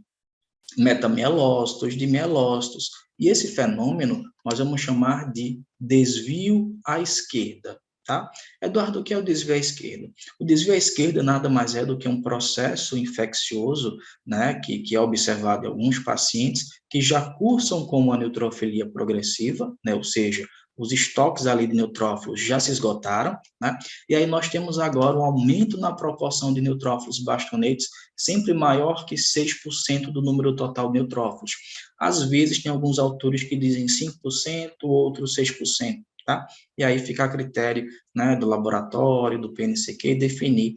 metamielócitos, de mielócitos. E esse fenômeno nós vamos chamar de desvio à esquerda, tá? Eduardo, o que é o desvio à esquerda? O desvio à esquerda nada mais é do que um processo infeccioso, né, que é observado em alguns pacientes que já cursam com uma neutrofilia progressiva, né, ou seja, os estoques ali de neutrófilos já se esgotaram, né? E aí nós temos agora um aumento na proporção de neutrófilos bastonetes sempre maior que 6% do número total de neutrófilos. Às vezes tem alguns autores que dizem 5%, outros 6%, tá? E aí fica a critério, né, do laboratório, do PNCQ, definir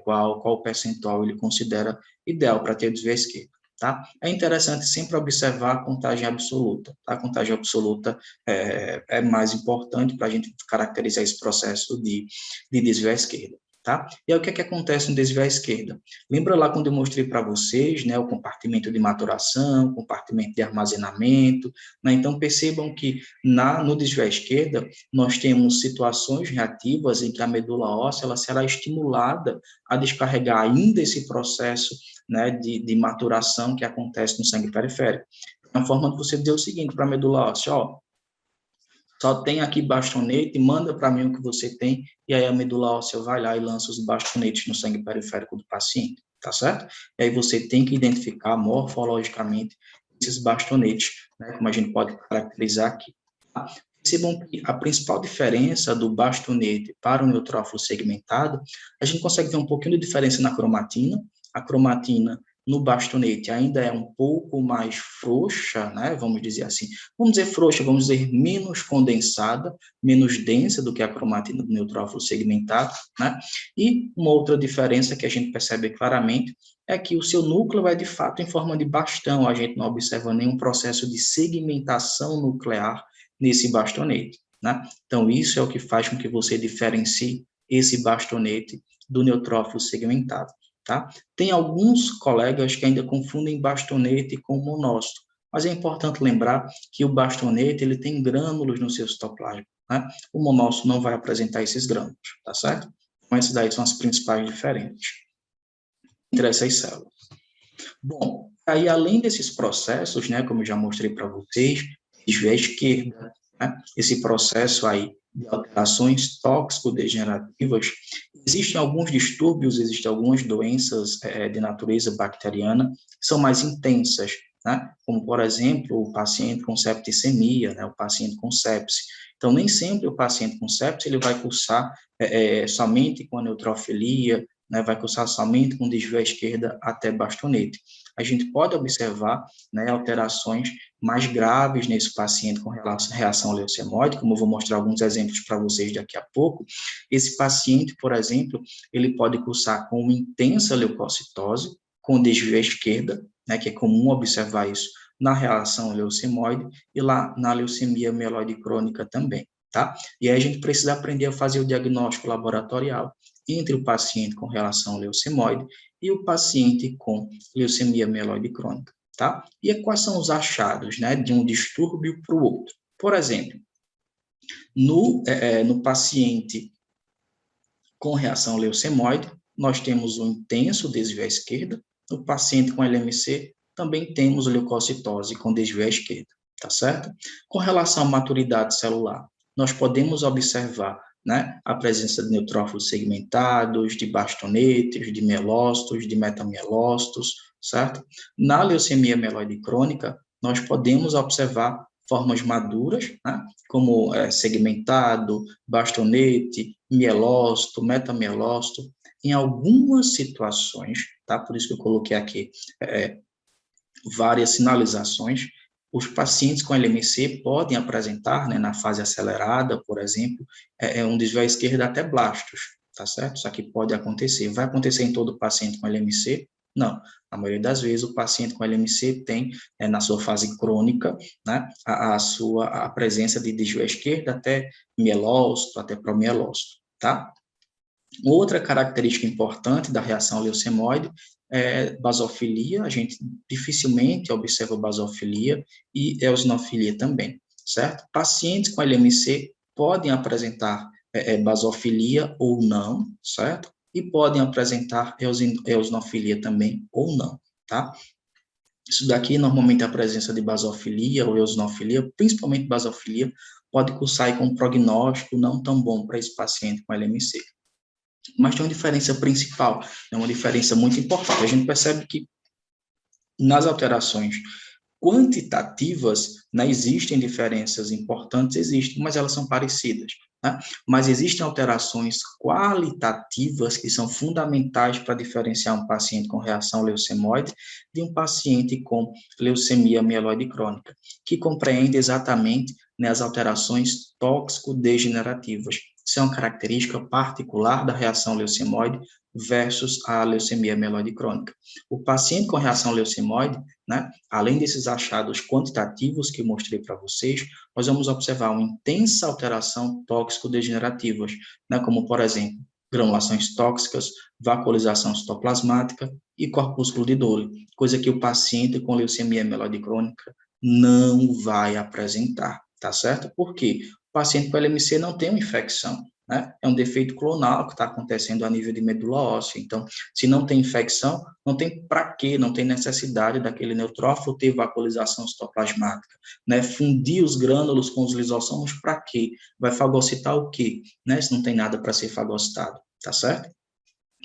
qual percentual ele considera ideal para ter desvio à esquerda. Tá? É interessante sempre observar a contagem absoluta. Tá? A contagem absoluta é mais importante para a gente caracterizar esse processo de desvio à esquerda. Tá? E aí o que é que acontece no desvio à esquerda? Lembra lá quando eu mostrei para vocês, né, o compartimento de maturação, o compartimento de armazenamento, né? Então percebam que no desvio à esquerda nós temos situações reativas em que a medula óssea ela será estimulada a descarregar ainda esse processo, né, de maturação que acontece no sangue periférico. É uma forma de você dizer o seguinte para a medula óssea, ó, só tem aqui bastonete, manda para mim o que você tem, e aí a medula óssea vai lá e lança os bastonetes no sangue periférico do paciente, tá certo? E aí você tem que identificar morfologicamente esses bastonetes, né, como a gente pode caracterizar aqui. Tá? Percebam que a principal diferença do bastonete para o neutrófilo segmentado, a gente consegue ver um pouquinho de diferença na cromatina. A cromatina no bastonete ainda é um pouco mais frouxa, né? Vamos dizer assim. Vamos dizer frouxa, vamos dizer menos condensada, menos densa do que a cromatina do neutrófilo segmentado, né? E uma outra diferença que a gente percebe claramente é que o seu núcleo é de fato em forma de bastão, a gente não observa nenhum processo de segmentação nuclear nesse bastonete, né? Então, isso é o que faz com que você diferencie esse bastonete do neutrófilo segmentado, tá? Tem alguns colegas que ainda confundem bastonete com monócito, mas é importante lembrar que o bastonete ele tem grânulos no seu citoplasma, né? O monócito não vai apresentar esses grânulos, tá certo? Então, essas daí são as principais diferenças entre essas células. Bom, aí além desses processos, né, como eu já mostrei para vocês, desvio à esquerda, né, esse processo aí de alterações tóxico-degenerativas, existem alguns distúrbios, existem algumas doenças de natureza bacteriana que são mais intensas, né, como, por exemplo, o paciente com septicemia, né, o paciente com sepse. Então, nem sempre o paciente com sepse ele vai cursar somente com a neutrofilia, né, vai cursar somente com desvio à esquerda até bastonete. A gente pode observar, né, alterações mais graves nesse paciente com reação leucemóide, como eu vou mostrar alguns exemplos para vocês daqui a pouco. Esse paciente, por exemplo, ele pode cursar com uma intensa leucocitose, com desvio à esquerda, né, que é comum observar isso na reação leucemóide e lá na leucemia mieloide crônica também, tá? E aí a gente precisa aprender a fazer o diagnóstico laboratorial entre o paciente com relação leucemóide e o paciente com leucemia mieloide crônica, tá? E quais são os achados, né, de um distúrbio para o outro? Por exemplo, no paciente com reação leucemóide, nós temos um intenso desvio à esquerda. No paciente com LMC, também temos leucocitose com desvio à esquerda, tá certo? Com relação à maturidade celular, nós podemos observar, né, a presença de neutrófilos segmentados, de bastonetes, de mielócitos, de metamielócitos, certo? Na leucemia mieloide crônica, nós podemos observar formas maduras, né, como segmentado, bastonete, mielócito, metamielócito. Em algumas situações, tá? Por isso que eu coloquei aqui várias sinalizações. Os pacientes com LMC podem apresentar, né, na fase acelerada, por exemplo, um desvio à esquerda até blastos, tá certo? Isso aqui pode acontecer. Vai acontecer em todo paciente com LMC? Não. Na maioria das vezes, o paciente com LMC tem, na sua fase crônica, né, a presença de desvio à esquerda até mielócito, até promielócito, tá? Outra característica importante da reação leucemóide é basofilia, a gente dificilmente observa basofilia e eosinofilia também, certo? Pacientes com LMC podem apresentar basofilia ou não, certo? E podem apresentar eosinofilia também ou não, tá? Isso daqui, normalmente, a presença de basofilia ou eosinofilia, principalmente basofilia, pode cursar com um prognóstico não tão bom para esse paciente com LMC. Mas tem uma diferença principal, é uma diferença muito importante. A gente percebe que nas alterações quantitativas, né, existem diferenças importantes, existem, mas elas são parecidas. Né? Mas existem alterações qualitativas que são fundamentais para diferenciar um paciente com reação leucemóide de um paciente com leucemia mieloide crônica, que compreende exatamente, né, as alterações tóxico-degenerativas. Isso é uma característica particular da reação leucemóide versus a leucemia mieloide crônica. O paciente com reação leucemóide, né, além desses achados quantitativos que eu mostrei para vocês, nós vamos observar uma intensa alteração tóxico-degenerativas, né, como, por exemplo, granulações tóxicas, vacuolização citoplasmática e corpúsculo de Dole, coisa que o paciente com leucemia mieloide crônica não vai apresentar, tá certo? Por quê? O paciente com LMC não tem uma infecção, né? É um defeito clonal que está acontecendo a nível de medula óssea. Então, se não tem infecção, não tem para quê, não tem necessidade daquele neutrófilo ter vacuolização citoplasmática, né? Fundir os grânulos com os lisossomos para quê? Vai fagocitar o quê? Né? Se não tem nada para ser fagocitado, tá certo?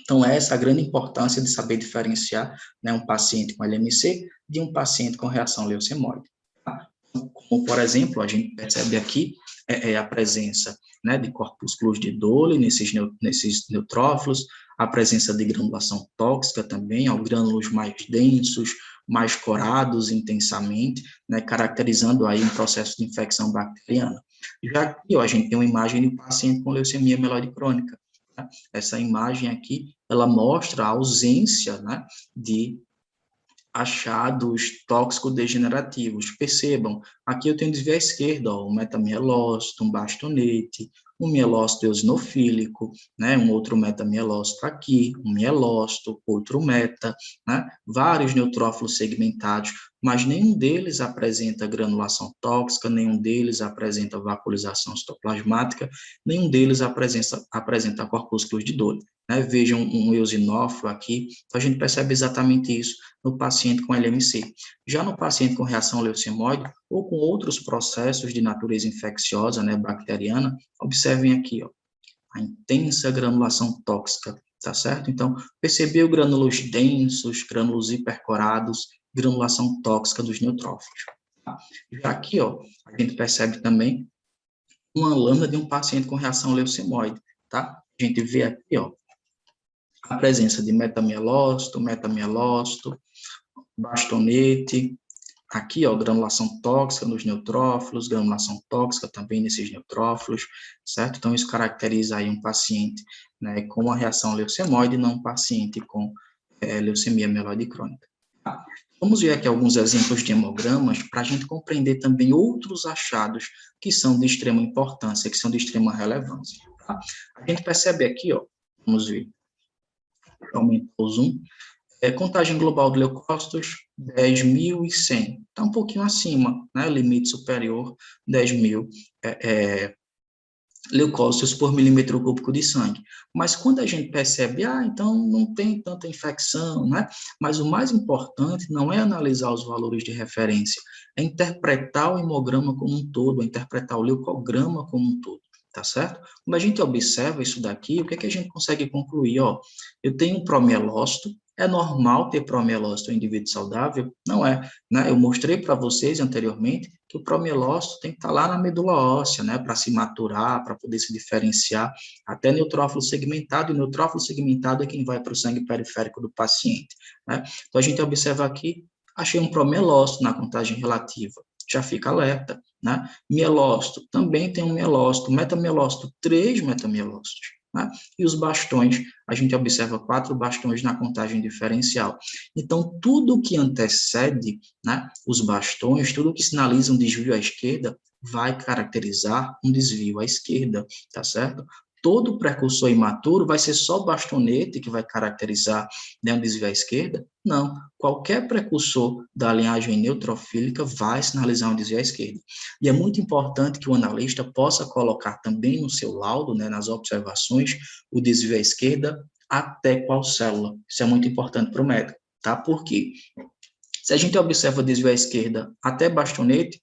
Então, essa é a grande importância de saber diferenciar, né, um paciente com LMC de um paciente com reação leucemóide. Tá? Como, por exemplo, a gente percebe aqui a presença, né, de corpúsculos de Dole nesses neutrófilos, a presença de granulação tóxica também, grânulos mais densos, mais corados intensamente, né, caracterizando aí um processo de infecção bacteriana. Já aqui, ó, a gente tem uma imagem de um paciente com leucemia mieloide crônica. Tá? Essa imagem aqui, ela mostra a ausência, né, de achados tóxico-degenerativos. Percebam, aqui eu tenho desvio à esquerda, ó, um metamielócito, um bastonete, um mielócito eosinofílico, né, um outro metamielócito aqui, um mielócito, outro meta, né, vários neutrófilos segmentados, mas nenhum deles apresenta granulação tóxica, nenhum deles apresenta vacuolização citoplasmática, nenhum deles apresenta corpúsculos de Doyle. Né? Vejam um eosinófilo aqui, então a gente percebe exatamente isso no paciente com LMC. Já no paciente com reação leucemóide, ou com outros processos de natureza infecciosa, né, bacteriana, observem aqui, ó, a intensa granulação tóxica, tá certo? Então, percebeu grânulos densos, grânulos hipercorados, granulação tóxica dos neutrófilos. Tá? Já aqui, ó, a gente percebe também uma lâmina de um paciente com reação leucemóide, tá? A gente vê aqui, ó, a presença de metamielócito, bastonete, aqui, ó, granulação tóxica nos neutrófilos, granulação tóxica também nesses neutrófilos, certo? Então, isso caracteriza aí um paciente, né, com uma reação leucemóide, não um paciente com leucemia mieloide crônica. Tá? Vamos ver aqui alguns exemplos de hemogramas para a gente compreender também outros achados que são de extrema importância, que são de extrema relevância. Tá? A gente percebe aqui, ó, vamos ver, aumentar o zoom, contagem global de leucócitos, 10.100. Está um pouquinho acima, né? Limite superior, 10.000 leucócitos por milímetro cúbico de sangue. Mas quando a gente percebe, então não tem tanta infecção, né? Mas o mais importante não é analisar os valores de referência, é interpretar o hemograma como um todo, é interpretar o leucograma como um todo. Tá certo? Quando a gente observa isso daqui, o que é que a gente consegue concluir? Ó, eu tenho um promielócito, é normal ter promielócito em indivíduo saudável? Não é, né? Eu mostrei para vocês anteriormente que o promielócito tem que estar lá na medula óssea, né, para se maturar, para poder se diferenciar, até neutrófilo segmentado, e neutrófilo segmentado é quem vai para o sangue periférico do paciente, né? Então, a gente observa aqui, achei um promielócito na contagem relativa, já fica alerta, né? Mielócito, também tem um mielócito, metamielócito, 3 metamielócitos, né? E os bastões, a gente observa 4 bastões na contagem diferencial. Então, tudo que antecede, né, os bastões, tudo que sinaliza um desvio à esquerda, vai caracterizar um desvio à esquerda, tá certo? Todo precursor imaturo vai ser só bastonete que vai caracterizar, né, um desvio à esquerda? Não, qualquer precursor da linhagem neutrofílica vai sinalizar um desvio à esquerda. E é muito importante que o analista possa colocar também no seu laudo, né, nas observações, o desvio à esquerda até qual célula. Isso é muito importante para o médico, tá? Por quê? Se a gente observa o desvio à esquerda até bastonete,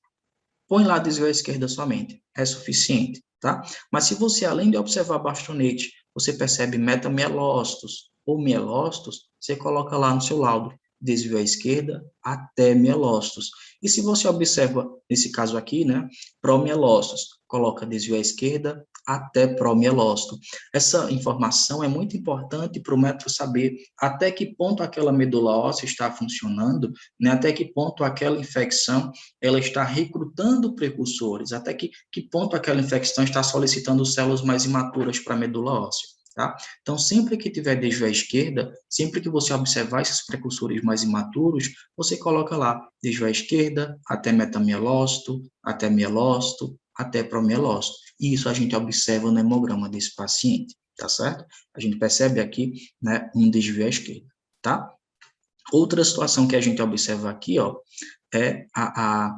põe lá desvio à esquerda somente, é suficiente, tá? Mas se você, além de observar bastonete, você percebe metamielócitos ou mielócitos, você coloca lá no seu laudo, desvio à esquerda até mielócitos. E se você observa, nesse caso aqui, né, promielócitos, coloca desvio à esquerda até promielócito. Essa informação é muito importante para o médico saber até que ponto aquela medula óssea está funcionando, né, até que ponto aquela infecção ela está recrutando precursores, até que ponto aquela infecção está solicitando células mais imaturas para a medula óssea. Tá? Então, sempre que tiver desvio à esquerda, sempre que você observar esses precursores mais imaturos, você coloca lá desvio à esquerda, até metamielócito, até mielócito, até promielócito. E isso a gente observa no hemograma desse paciente, tá certo? A gente percebe aqui, né, um desvio à esquerda, tá? Outra situação que a gente observa aqui, ó, é a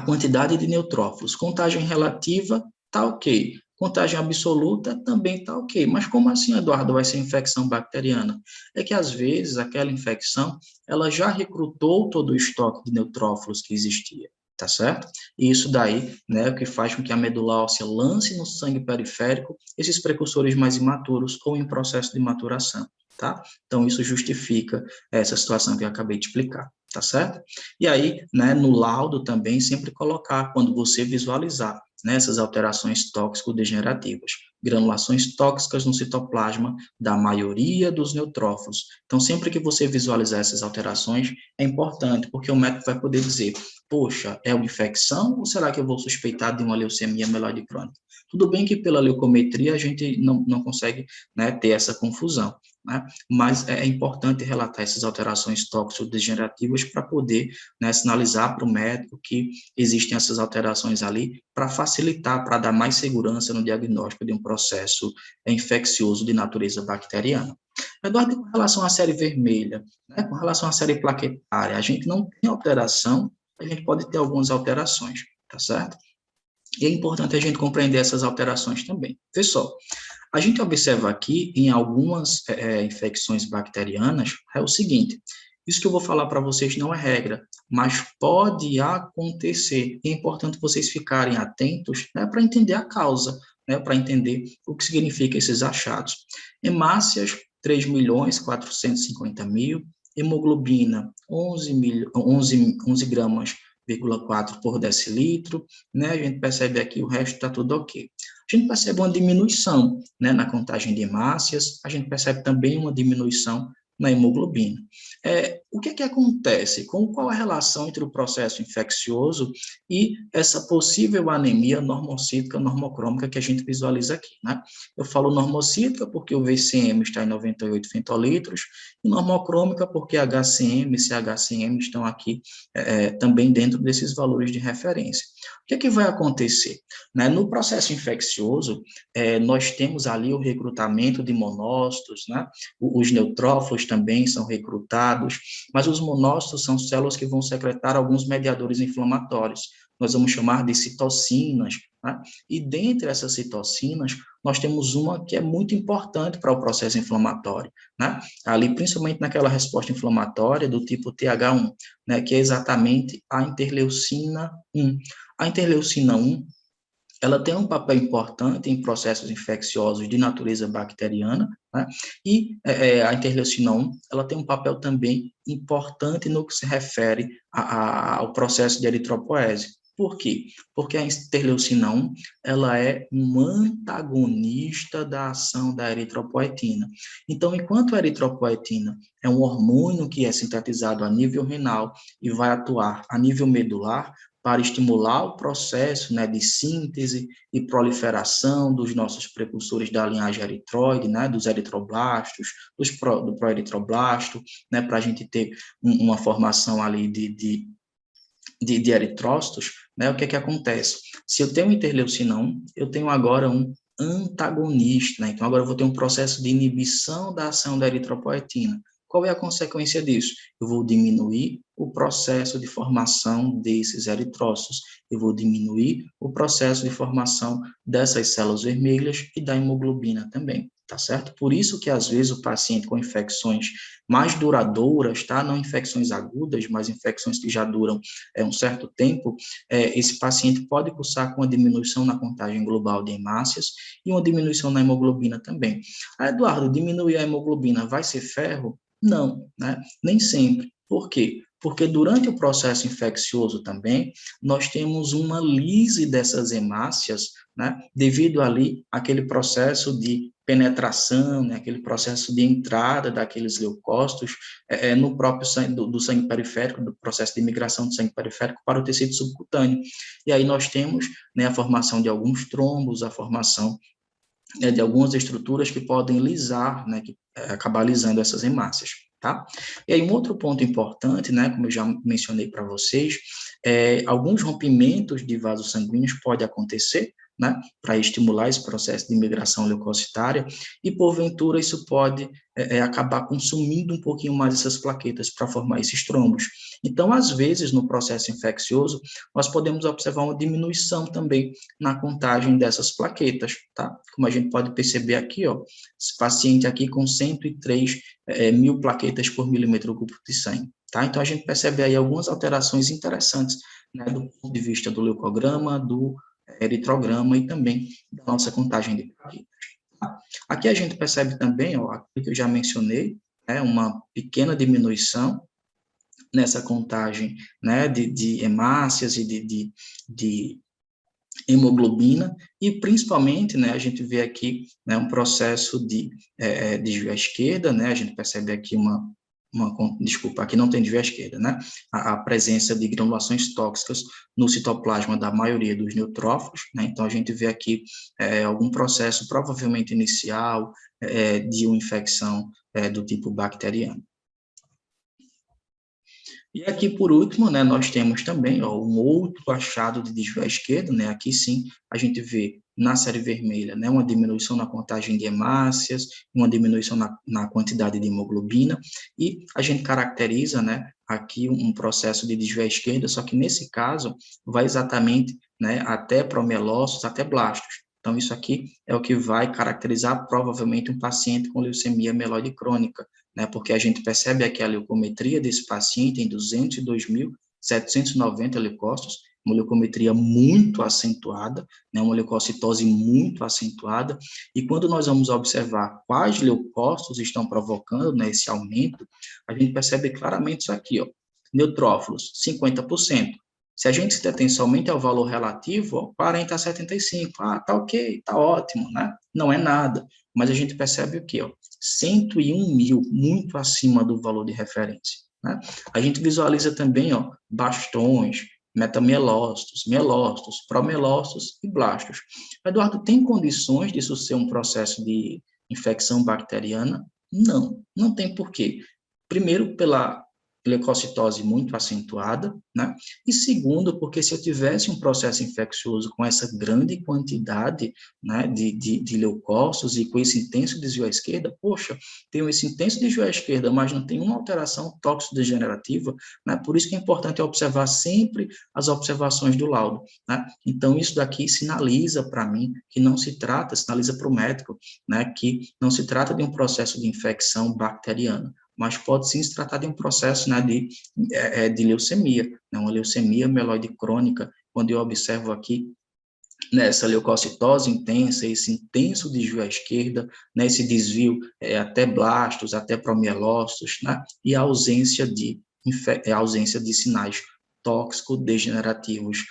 quantidade de neutrófilos. Contagem relativa, tá ok. Contagem absoluta também está ok. Mas como assim, Eduardo, vai ser infecção bacteriana? É que, às vezes, aquela infecção, ela já recrutou todo o estoque de neutrófilos que existia, tá certo? E isso daí, né, o que faz com que a medula óssea lance no sangue periférico esses precursores mais imaturos ou em processo de maturação, tá? Então, isso justifica essa situação que eu acabei de explicar, tá certo? E aí, né, no laudo também, sempre colocar, quando você visualizar, né, essas alterações tóxico-degenerativas, granulações tóxicas no citoplasma da maioria dos neutrófilos. Então, sempre que você visualizar essas alterações, é importante, porque o médico vai poder dizer, poxa, é uma infecção ou será que eu vou suspeitar de uma leucemia mieloide crônica? Tudo bem que pela leucometria a gente não consegue, né, ter essa confusão, né? Mas é importante relatar essas alterações tóxico-degenerativas para poder, né, sinalizar para o médico que existem essas alterações ali para facilitar, para dar mais segurança no diagnóstico de um processo infeccioso de natureza bacteriana. Eduardo, com relação à série vermelha, né, com relação à série plaquetária, a gente não tem alteração, a gente pode ter algumas alterações, tá certo? E é importante a gente compreender essas alterações também. Pessoal, a gente observa aqui em algumas infecções bacterianas é o seguinte: isso que eu vou falar para vocês não é regra, mas pode acontecer. É importante vocês ficarem atentos, né, para entender a causa, né, para entender o que significa esses achados. Hemácias, 3.450.000, hemoglobina, 11 gramas, 4 por decilitro, né? A gente percebe aqui o resto está tudo ok. A gente percebe uma diminuição, né, na contagem de hemácias, a gente percebe também uma diminuição na hemoglobina. O que acontece? Qual a relação entre o processo infeccioso e essa possível anemia normocítica normocrômica que a gente visualiza aqui, né? Eu falo normocítica porque o VCM está em 98 fentolitros, e normocrômica porque HCM e CHCM estão aqui também dentro desses valores de referência. O que vai acontecer? Né? No processo infeccioso, nós temos ali o recrutamento de monócitos, né? Os neutrófilos também são recrutados, mas os monócitos são células que vão secretar alguns mediadores inflamatórios, nós vamos chamar de citocinas, né? E dentre essas citocinas, nós temos uma que é muito importante para o processo inflamatório, né? Ali, principalmente naquela resposta inflamatória do tipo TH1, né? Que é exatamente a interleucina 1. A interleucina 1, ela tem um papel importante em processos infecciosos de natureza bacteriana, né? E a interleucina 1, ela tem um papel também importante no que se refere ao processo de eritropoese. Por quê? Porque a interleucina 1, ela é um antagonista da ação da eritropoetina. Então, enquanto a eritropoetina é um hormônio que é sintetizado a nível renal e vai atuar a nível medular, para estimular o processo, né, de síntese e proliferação dos nossos precursores da linhagem eritroide, né, dos eritroblastos, do proeritroblasto, né, para a gente ter uma formação ali de eritrócitos, né, o que acontece? Se eu tenho interleucina 1, eu tenho agora um antagonista, né? Então agora eu vou ter um processo de inibição da ação da eritropoetina. Qual é a consequência disso? Eu vou diminuir o processo de formação desses eritrócitos, eu vou diminuir o processo de formação dessas células vermelhas e da hemoglobina também, tá certo? Por isso que, às vezes, o paciente com infecções mais duradouras, tá? Não infecções agudas, mas infecções que já duram um certo tempo, esse paciente pode cursar com uma diminuição na contagem global de hemácias e uma diminuição na hemoglobina também. Eduardo, diminuir a hemoglobina vai ser ferro? Não, né? Nem sempre. Por quê? Porque durante o processo infeccioso também, nós temos uma lise dessas hemácias, né? Devido ali àquele processo de penetração, né? Aquele processo de entrada daqueles leucócitos no próprio sangue, do sangue periférico, do processo de migração do sangue periférico para o tecido subcutâneo. E aí nós temos, né, a formação de alguns trombos, a formação de algumas estruturas que podem lisar, né, que acabar lisando essas hemácias, tá? E aí um outro ponto importante, né, como eu já mencionei para vocês, alguns rompimentos de vasos sanguíneos podem acontecer, né, para estimular esse processo de migração leucocitária, e porventura isso pode acabar consumindo um pouquinho mais essas plaquetas para formar esses trombos. Então, às vezes, no processo infeccioso, nós podemos observar uma diminuição também na contagem dessas plaquetas, tá? Como a gente pode perceber aqui, ó, esse paciente aqui com 103 mil plaquetas por milímetro cúbico de sangue, tá? Então, a gente percebe aí algumas alterações interessantes, né, do ponto de vista do leucograma, do eritrograma e também da nossa contagem de plaquetas. Tá? Aqui a gente percebe também, ó, aquilo que eu já mencionei, uma pequena diminuição nessa contagem, né, de hemácias e de hemoglobina, e principalmente, né, a gente vê aqui, né, um processo de desvio à esquerda, né, a gente percebe aqui desculpa, aqui não tem desvio à esquerda, né, a presença de granulações tóxicas no citoplasma da maioria dos neutrófilos, né, então a gente vê aqui algum processo provavelmente inicial de uma infecção do tipo bacteriano. E aqui, por último, né, nós temos também ó, um outro achado de desvio à esquerda, né, aqui sim a gente vê na série vermelha, né, uma diminuição na contagem de hemácias, uma diminuição na quantidade de hemoglobina, e a gente caracteriza, né, aqui um processo de desvio à esquerda, só que nesse caso vai exatamente, né, até promelócitos, até blastos. Então, isso aqui é o que vai caracterizar provavelmente um paciente com leucemia mieloide crônica, né, porque a gente percebe aqui a leucometria desse paciente em 202.790 leucócitos, uma leucometria muito acentuada, né, uma leucocitose muito acentuada, e quando nós vamos observar quais leucócitos estão provocando, né, esse aumento, a gente percebe claramente isso aqui, ó, neutrófilos, 50%. Se a gente se detém somente ao valor relativo, ó, 40 a 75, tá ok, tá ótimo, né? Não é nada, mas a gente percebe o quê, ó? 101 mil, muito acima do valor de referência. Né? A gente visualiza também ó, bastões, metamelócitos, melócitos, promelócitos e blastos. Eduardo, tem condições disso ser um processo de infecção bacteriana? Não, não tem porquê. Primeiro, pela leucocitose muito acentuada, né? E segundo, porque se eu tivesse um processo infeccioso com essa grande quantidade, né, de leucócitos e com esse intenso desvio à esquerda, poxa, tenho esse intenso desvio à esquerda, mas não tem uma alteração tóxico-degenerativa, né? Por isso que é importante observar sempre as observações do laudo, né? Então, isso daqui sinaliza para mim que não se trata, sinaliza para o médico, né, que não se trata de um processo de infecção bacteriana, mas pode sim se tratar de um processo, né, de leucemia, né, uma leucemia mieloide crônica, quando eu observo aqui nessa leucocitose intensa, esse intenso desvio à esquerda, né, esse desvio até blastos, até promielócitos, né, e a ausência de sinais tóxico-degenerativos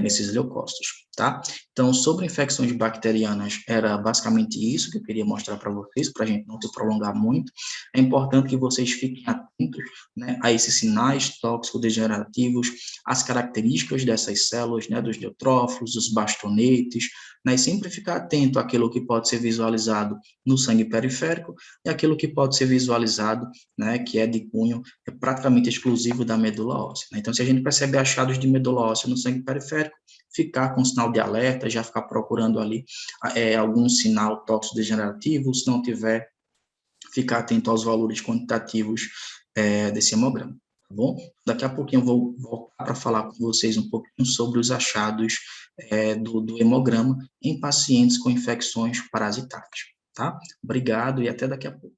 nesses leucócitos, tá? Então, sobre infecções bacterianas, era basicamente isso que eu queria mostrar para vocês, para a gente não se prolongar muito. É importante que vocês fiquem atentos, né, a esses sinais tóxico-degenerativos, as características dessas células, né, dos neutrófilos, dos bastonetes, né, e sempre ficar atento àquilo que pode ser visualizado no sangue periférico e aquilo que pode ser visualizado, né, que é de cunho praticamente exclusivo da medula óssea. Né? Então, se a gente percebe achados de medula óssea no sangue periférico, ficar com sinal de alerta, já ficar procurando ali algum sinal tóxico-degenerativo, se não tiver, ficar atento aos valores quantitativos desse hemograma, tá bom? Daqui a pouquinho eu vou voltar para falar com vocês um pouquinho sobre os achados do hemograma em pacientes com infecções parasitárias, tá? Obrigado e até daqui a pouco.